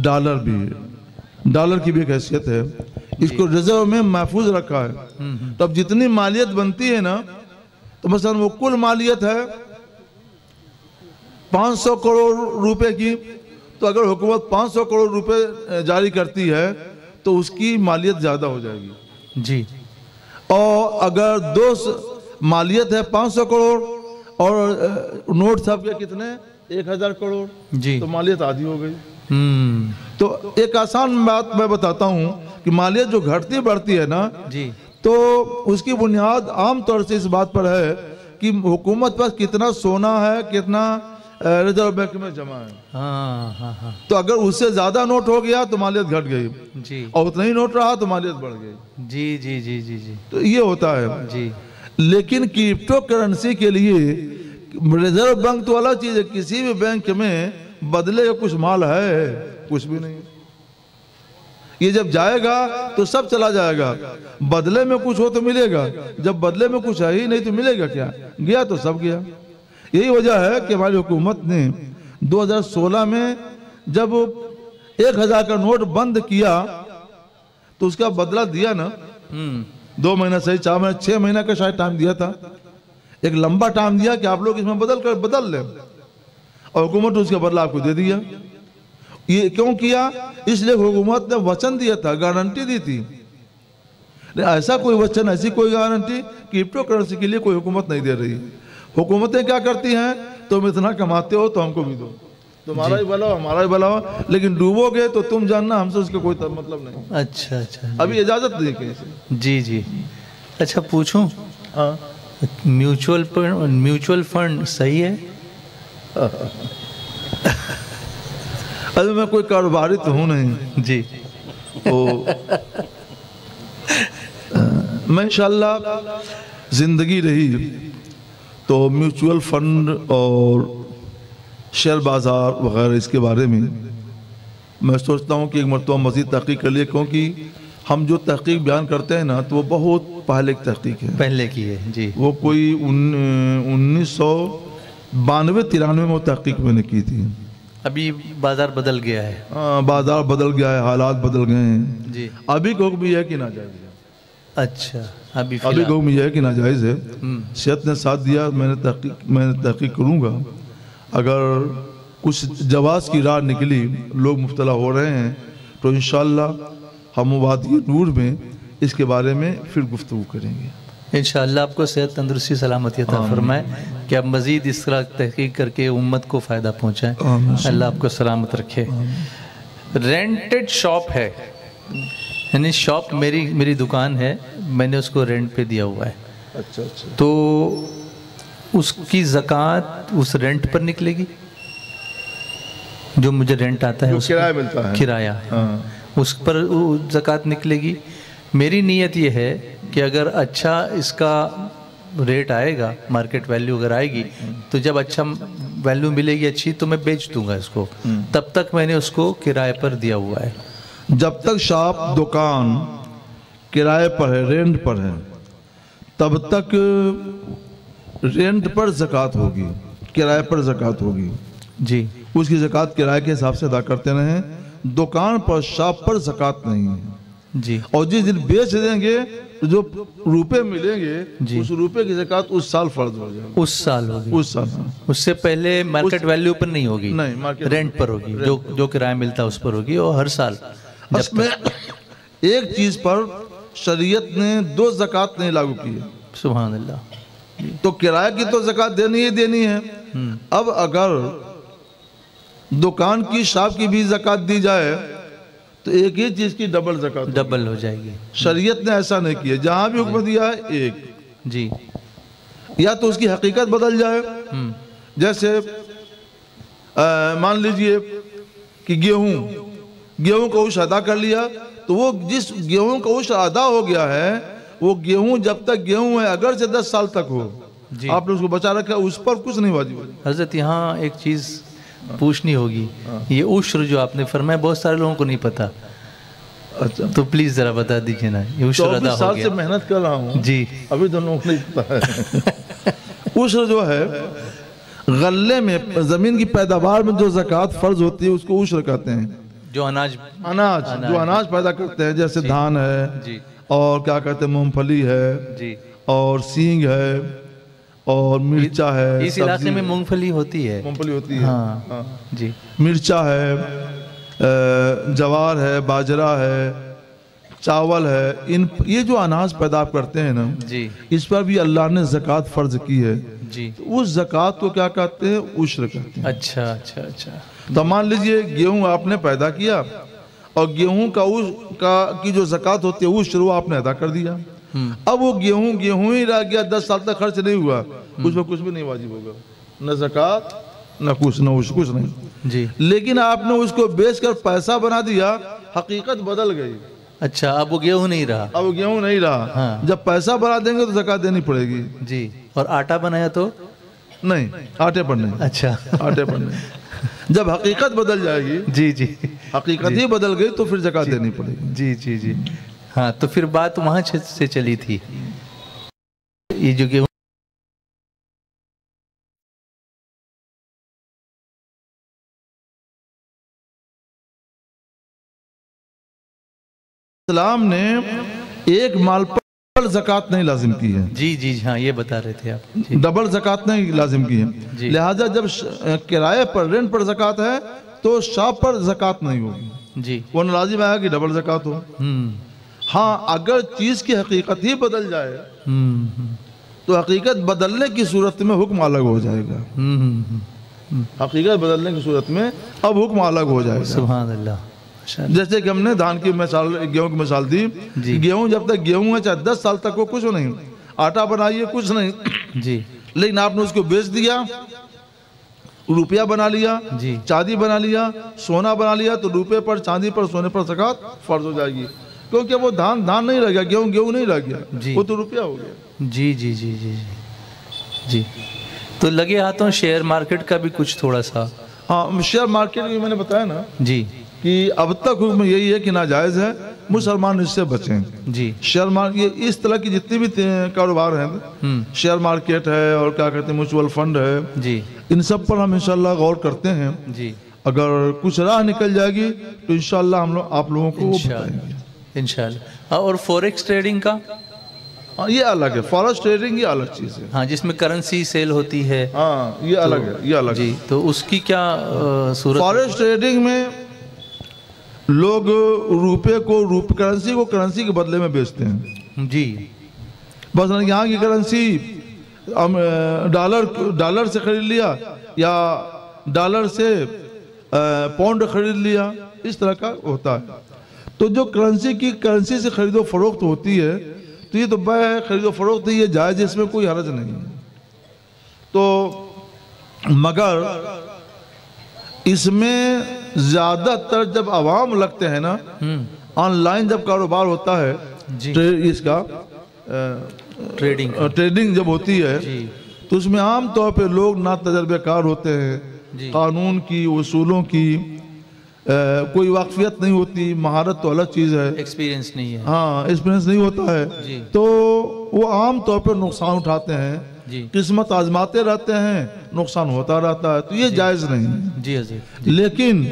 डॉलर भी है, डॉलर की भी एक हैसियत है, इसको रिजर्व में महफूज रखा है। तो अब जितनी मालियत बनती है ना, तो मसलन वो कुल मालियत है 500 करोड़ रुपए की, तो अगर हुकूमत 500 करोड़ रुपए जारी करती है तो उसकी मालियत ज़्यादा हो जाएगी जी। और अगर मालियत है 500 करोड़ और नोट साहब के कितने 1000 करोड़ जी, तो मालियत आधी हो गई। तो एक आसान बात मैं बताता हूँ कि मालियत जो घटती बढ़ती है ना जी, तो उसकी बुनियाद आम तौर से इस बात पर है कि हुकूमत पास कितना सोना है, कितना रिजर्व बैंक में जमा है। हाँ हाँ हाँ, तो अगर उससे ज्यादा नोट हो गया तो मालियत घट गई जी, और उतना ही नोट रहा तो मालियत बढ़ गई। जी जी जी जी जी, तो ये होता है जी। लेकिन क्रिप्टो करेंसी के लिए रिजर्व बैंक तो अलग चीज है, किसी भी बैंक में बदले का कुछ माल है कुछ भी नहीं। ये जब जाएगा तो सब चला जाएगा, बदले में कुछ हो तो मिलेगा, जब बदले में कुछ है ही नहीं तो मिलेगा क्या, गया तो सब गया। यही वजह है कि हमारी हुकूमत ने 2016 में जब 1000 का नोट बंद किया तो उसका बदला दिया ना, 2 महीना सही 4 महीना 6 महीना का शायद टाइम दिया था, एक लंबा टाइम दिया कि आप लोग इसमें बदल लें, और हुकूमत ने उसका बदला आपको दे दिया। ये क्यों किया? इसलिए हुकूमत ने वचन दिया था, गारंटी दी थी। ऐसा कोई वचन, ऐसी कोई गारंटी क्रिप्टो करेंसी के लिए कोई हुकूमत नहीं दे रही। हुकूमतें क्या करती हैं, तुम इतना कमाते हो तो हमको भी दो, तुम्हारा ही भला हो हमारा ही भला हो, लेकिन डूबोगे तो तुम जानना, हमसे उसका कोई मतलब नहीं। अच्छा अच्छा, अभी इजाजत दी कहीं से। जी जी। अच्छा पूछूं, हाँ, म्यूचुअल फंड सही है? अभी मैं कोई कारोबारी तो हूँ नहीं जी। तो मैं इंशाल्लाह ज़िंदगी रही तो म्यूचुअल फंड और शेयर बाज़ार वगैरह इसके बारे में मैं सोचता हूँ कि एक मरतबा मज़ीद तहक़ीक़ कर लिए, क्योंकि हम जो तहक़ीक़ बयान करते हैं ना तो वो बहुत पहले की तहक़ीक़ है, पहले की है जी। वो कोई 1992-93 में वो तहक़ीक़ मैंने की थी। अभी बाज़ार बदल गया है। बाज़ार बदल गया है, हालात बदल गए हैं जी। अभी को भी है कि नाजायज़ है? अच्छा, अभी को भी है कि नाजायज़ है? सेहत ने साथ दिया, मैंने तहक़ीक़ करूँगा। अगर कुछ जवाज़ की राह निकली, लोग मुब्तला हो रहे हैं, तो इंशाअल्लाह हम वादी नूर में इसके बारे में फिर गुफ्तगू करेंगे। इंशाअल्लाह आपको सेहत, तंदुरुस्ती, सलामती अता फरमाए कि आप मज़ीद इस तरह तहक़ीक़ करके उम्मत को फ़ायदा पहुँचाएँ। अल्लाह आपको सलामत रखे। रेंटेड शॉप है, यानी शॉप मेरी दुकान है, मैंने उसको रेंट पे दिया हुआ है। अच्छा अच्छा। तो उसकी ज़कात उस रेंट पर निकलेगी? जो मुझे रेंट आता है, किराया मिलता है, किराया, उस पर ज़कात निकलेगी। मेरी नीयत ये है कि अगर अच्छा इसका रेट आएगा, मार्केट वैल्यू अगर आएगी, तो जब अच्छा वैल्यू मिलेगी अच्छी तो मैं बेच दूंगा इसको। तब तक मैंने उसको किराए पर दिया हुआ है। जब तक शॉप दुकान किराए पर है, रेंट पर है, तब तक रेंट पर ज़कात होगी, किराए पर ज़कात होगी जी। उसकी ज़कात किराए के हिसाब से अदा करते रहें। दुकान पर, शॉप पर ज़कात नहीं है जी। और जिस दिन बेच देंगे तो जो रुपए मिलेंगे उस रुपए की ज़कात उस साल फर्ज हो जाएगी। उस साल होगी? उस साल। उससे पहले मार्केट वैल्यू पर नहीं होगी? नहीं, मार्केट रेंट पर होगी। जो किराया मिलता है उस पर होगी, और हर साल। इसमें एक चीज पर शरीयत ने 2 ज़कात नहीं लागू की है। सुभान अल्लाह। तो किराए की तो ज़कात देनी ही देनी है। अब अगर दुकान की, शॉप की भी ज़कात दी जाए तो एक ही चीज की डबल ज़कात, डबल हो जाएगी। शरीयत ने ऐसा नहीं किया। जहां भी हुक्म दिया है एक जी। या तो उसकी हकीकत बदल जाए, जैसे मान लीजिए कि गेहूं का उस अदा कर लिया, तो वो जिस गेहूं का उस अदा हो गया है, वो गेहूं जब तक गेहूं है, अगर से 10 साल तक हो, आपने उसको बचा रखा, उस पर कुछ नहीं वाजिब। हजरत यहाँ एक चीज़ पूछनी होगी, ये उश्र जो आपने फरमाया बहुत सारे लोगों को नहीं पता। अच्छा, तो प्लीज जरा बता दीजिए ना। ये उश्र अदा हो साल गया। से मेहनत कर रहा हूँ जी, अभी तो लोगों को नहीं पता है। उश्र जो है, गल्ले में, जमीन की पैदावार में जो ज़कात फर्ज होती है उसको उश्र कहते हैं। जो अनाज जो अनाज पैदा करते हैं, जैसे धान है जी, और क्या कहते हैं मूंगफली है जी, और सींग है और मिर्चा है। इस इलाके में मूंगफली होती है। मूंगफली होती है, हाँ जी। मिर्चा है, जवार है, बाजरा है, चावल है। ये जो अनाज पैदा करते हैं ना जी, इस पर भी अल्लाह ने ज़कात फर्ज की है जी। तो उस ज़कात को क्या कहते हैं? उश्र कहते हैं। अच्छा अच्छा अच्छा। तो मान लीजिए गेहूं आपने पैदा किया और गेहूं की जो ज़कात होती है उश्र वो आपने अदा कर दिया। अब वो गेहूं ही रह गया, 10 साल तक खर्च नहीं हुआ, उस पर कुछ भी नहीं वाजिब होगा, न ज़कात न कुछ, न उश्र, कुछ नहीं जी। लेकिन आपने उसको बेचकर पैसा बना दिया, हकीकत बदल गई। अच्छा, अब वो गेहूं नहीं रहा। अब गेहूं नहीं रहा। हाँ। जब पैसा बना देंगे तो ज़कात देनी पड़ेगी जी। और आटा बनाया तो नहीं, आटे पर नहीं। अच्छा, आटे पर नहीं। जब हकीकत बदल जाएगी, जी जी, हकीकत ही बदल गई तो फिर ज़कात देनी पड़ेगी। जी जी जी। हाँ, तो फिर बात वहाँ से चली थी, ये जो गेहूं। इस्लाम ने एक माल पर ज़कात नहीं लाजिम की है। जी जी हाँ, ये बता रहे थे आप जी। डबल ज़कात नहीं लाजिम की है। लिहाजा जब किराए पर, रेंट पर ज़कात है तो शॉप पर ज़कात नहीं होगी जी। वो लाजिम आया कि डबल ज़कात हो। हाँ, अगर चीज़ की हकीकत ही बदल जाए तो हकीकत बदलने की सूरत में हुक्म अलग हो जाएगा। हकीकत बदलने की सूरत में अब हुक्म अलग हो जाएगा। सुभान अल्लाह। जैसे कि हमने धान की मिसाल, गेहूं की मिसाल दी। गेहूं जब तक गेहूं है, चाहे 10 साल तक हो, कुछ नहीं, आटा बनाइए कुछ नहीं जी। लेकिन आपने उसको बेच दिया रुपया बना लिया, जी। चांदी बना लिया, सोना बना लिया, तो रुपये पर, चांदी पर, सोने पर ज़कात फर्ज हो जाएगी, क्योंकि वो धान नहीं रह गया, गेहूँ नहीं रह गया, वो तो रुपया हो गया। जी जी जी जी जी। तो लगे हाथों शेयर मार्केट का भी कुछ थोड़ा सा। हाँ, शेयर मार्केट में मैंने बताया ना जी कि अब तक हुक्म यही है कि नाजायज़ है, मुसलमान इससे बचें। जी। शेयर मार्केट, इस तरह की जितनी भी कारोबार हैं, शेयर मार्केट है और क्या कहते हैं म्यूचुअल फंड है, जी इन सब पर हम इंशाल्लाह गौर करते हैं। जी। अगर कुछ राह निकल जाएगी तो इंशाल्लाह हम लोग आप लोगों को वो बताएंगे इंशाल्लाह। और फॉरेक्स ट्रेडिंग का? हाँ, ये अलग है, फॉरेक्स ट्रेडिंग ये अलग चीज़ है। हाँ, जिसमें करेंसी सेल होती है। हाँ, ये अलग है, ये अलग जी। है। तो उसकी क्या सूरत? फॉरेक्स ट्रेडिंग में लोग रुपये को करेंसी के बदले में बेचते हैं। जी। बस यहाँ की करेंसी डॉलर से खरीद लिया या डॉलर से पाउंड खरीद लिया, इस तरह का होता है। तो जो करेंसी से खरीदो फरोख्त होती है, तो ये तो बै खरीदो फरोख्त, ये जायज़, इसमें कोई हर्ज नहीं है। तो मगर इसमें ज़्यादातर जब आवाम लगते हैं ना, ऑनलाइन जब कारोबार होता है, इसका ट्रेडिंग जब होती है, तो उसमें आम तौर पे लोग ना तजर्बेकार होते हैं, कानून की, उसूलों की कोई वाकफियत नहीं होती, महारत तो अलग चीज़ है, एक्सपीरियंस नहीं है। हाँ, एक्सपीरियंस नहीं होता है, तो वो आम तौर पर नुकसान उठाते हैं, किस्मत आजमाते रहते हैं, नुकसान होता रहता है, तो ये जायज़ नहीं है। जी। लेकिन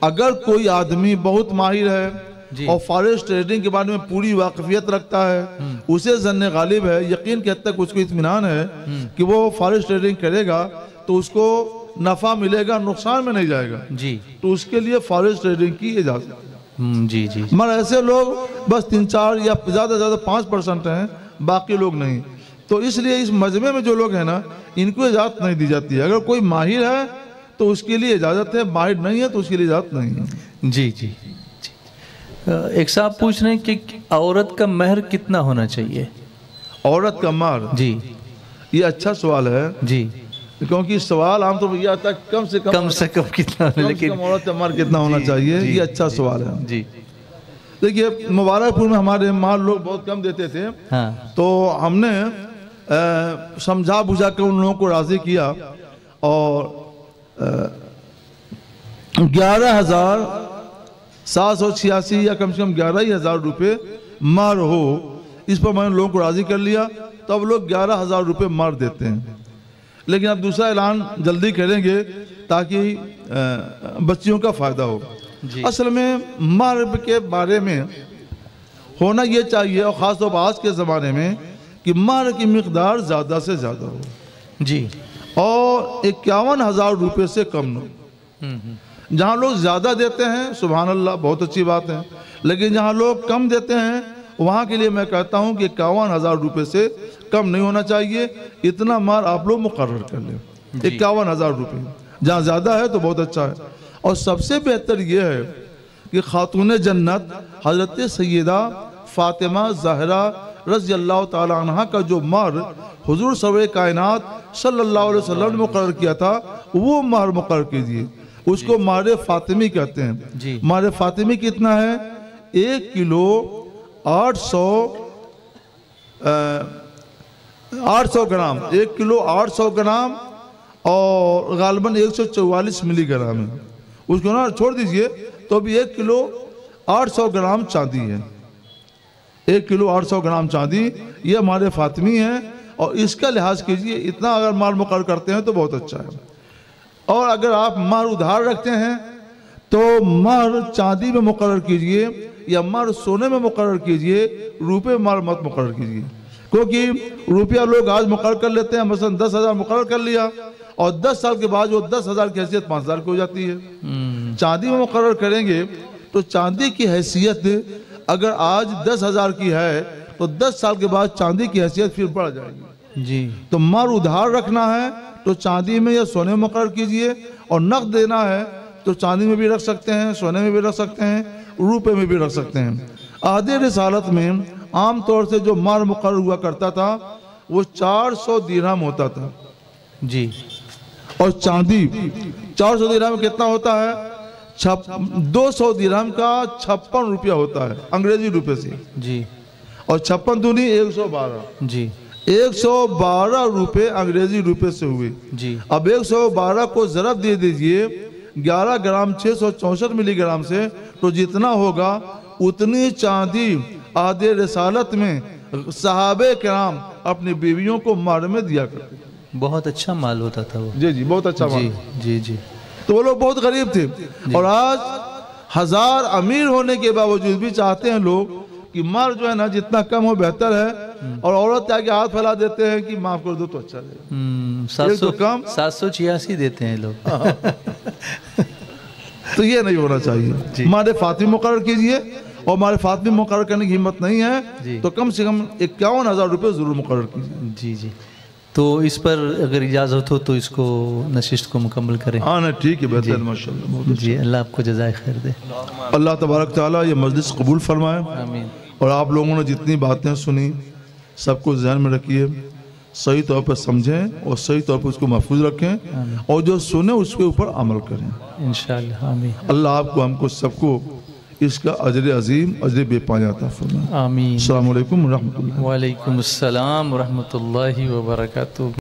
अगर कोई आदमी बहुत माहिर है और फॉरेक्स ट्रेडिंग के बारे में पूरी वाकफियत रखता है, उसे जन्ने गालिब है, यकीन के हद तक उसको इत्मीनान है कि वो फॉरेक्स ट्रेडिंग करेगा तो उसको नफ़ा मिलेगा, नुकसान में नहीं जाएगा जी, तो उसके लिए फॉरेक्स ट्रेडिंग की इजाज़त। जी जी। मगर ऐसे लोग बस 3-4 या ज़्यादा से ज़्यादा 5% हैं, बाकी लोग नहीं। तो इसलिए इस मजमे में जो लोग हैं ना, इनको इजाज़त नहीं दी जाती है। अगर कोई माहिर है तो उसके लिए इजाज़त है, माहिर नहीं है तो उसके लिए इजाज़त नहीं है। जी जी। एक साहब पूछ रहे हैं कि औरत का महर कितना होना चाहिए? औरत का महर? जी, ये अच्छा सवाल है जी, क्योंकि सवाल आमतौर पर यह आता है कम से कम कितना, लेकिन औरत का महर कितना होना चाहिए, ये अच्छा सवाल है। जी। देखिए, मुबारकपुर में हमारे महर लोग बहुत कम देते थे। हाँ। तो हमने समझा बुझा कर उन लोगों को राज़ी किया और 11,786 या कम से कम 11,000 रुपये महर हो, इस पर मैंने लोगों को राज़ी कर लिया। तो अब लोग 11,000 रुपये महर देते हैं। लेकिन अब दूसरा ऐलान जल्दी करेंगे ताकि बच्चियों का फ़ायदा हो। असल में महर के बारे में होना ये चाहिए, और ख़ास तौर पर आज के ज़माने में, कि महर की मिक़दार ज़्यादा से ज़्यादा हो जी, और 51,000 रुपये से कम न हो। जहाँ लोग ज़्यादा देते हैं सुभान अल्लाह, बहुत अच्छी बात है, लेकिन जहाँ लोग कम देते हैं वहाँ के लिए मैं कहता हूँ कि 51,000 रुपये से कम नहीं होना चाहिए। इतना महर आप लोग मुकर्रर कर लें, 51,000 रुपये। जहाँ ज़्यादा है तो बहुत अच्छा है। और सबसे बेहतर यह है कि खातून जन्नत हज़रत सैयदा फ़ातिमा ज़हरा रज़ी अल्लाह ताला अन्हा का जो महर हुज़ूर सर्वर कायनात सल्लल्लाहु अलैहि वसल्लम ने मुकर्रर किया था, वो महर मुकर्रर कीजिए। उसको महर फ़ातिमी कहते हैं। महर फ़ातिमी कितना है? 1 किलो 800 ग्राम, 1 किलो 800 ग्राम और गालबन 144 मिलीग्राम है। उसको ना छोड़ दीजिए तो अभी 1 किलो 800 ग्राम चांदी है। 1 किलो 800 ग्राम चांदी ये हमारे फ़ातिमी है, और इसका लिहाज कीजिए। इतना अगर माल मुकर्रर करते हैं तो बहुत अच्छा है। और अगर आप महर उधार रखते हैं तो महर चांदी में मुकर्रर कीजिए या महर सोने में मुकर्रर कीजिए, रुपये महर मत मुकर्रर कीजिए। क्योंकि रुपया लोग आज मुकर्रर कर लेते हैं, मसलन 10,000 मुकर्रर कर लिया और 10 साल के बाद वो 10,000 की हैसियत 5,000 की हो जाती है। चांदी में मुकर्रर करेंगे तो चांदी की हैसियत अगर आज 10,000 की है तो 10 साल के बाद चांदी की हैसियत फिर बढ़ जाएगी जी। तो महर उधार रखना है तो चांदी में या सोने में मुकर्रर कीजिए, और नकद देना है तो चांदी में भी रख सकते हैं, सोने में भी रख सकते हैं, रुपए में भी रख सकते हैं। आधे रिसालत में आम तौर से जो महर मुकर्रर हुआ करता था वो 400 दिरहम होता था जी, और चांदी 400 दिरहम में कितना होता है? 200 दिरहम का 56 रुपया होता है अंग्रेजी रुपए से जी। और 56 दूनी 112 जी। 112 रुपए अंग्रेजी रुपए से हुए जी। अब 112 को ज़रब दे दीजिए 11 ग्राम 664 मिलीग्राम से, तो जितना होगा उतनी चांदी आधे रिसालत में सहाबे किराम अपनी बीवियों को मार में दिया करते। बहुत अच्छा माल होता था वो। जी जी, बहुत अच्छा जी माल। जी जी। तो वो लोग बहुत गरीब थे और आज 1000 अमीर होने के बावजूद भी चाहते हैं लोग कि मर्द जो है ना जितना कम हो बेहतर है, और औरत आगे हाथ फैला देते हैं कि माफ कर दो तो अच्छा है। 786 देते हैं लोग। तो ये नहीं होना चाहिए। हमारे फातिमी मुकर्रर कीजिए, और हमारे फातिमी मुकर्रर करने की हिम्मत नहीं है तो कम से कम 51,000 रुपये जरूर मुकर्रर कीजिए। जी जी। तो इस पर अगर इजाज़त हो तो इसको नशिस्त को मुकम्मल करें। हाँ ना, ठीक है, बेहतर, माशाल्लाह जी। अल्लाह आपको जज़ाए खैर दे। अल्लाह तबारक ताला ये मजलिस कबूल फरमाए। आमीन। और आप लोगों ने जितनी बातें सुनी सबको ध्यान में रखिए, सही तौर पर समझें और सही तौर पर उसको महफूज रखें, और जो सुने उसके ऊपर अमल करें इंशाअल्लाह। आमीन। अल्लाह आपको हमको सबको इसका अजर अजीम अजर बेपाया अता फरमाए। आमीन। अस्सलाम वालेकुम रहमतुल्लाह। वालेकुम अस्सलाम व रहमतुल्लाहि व बरकातुहू।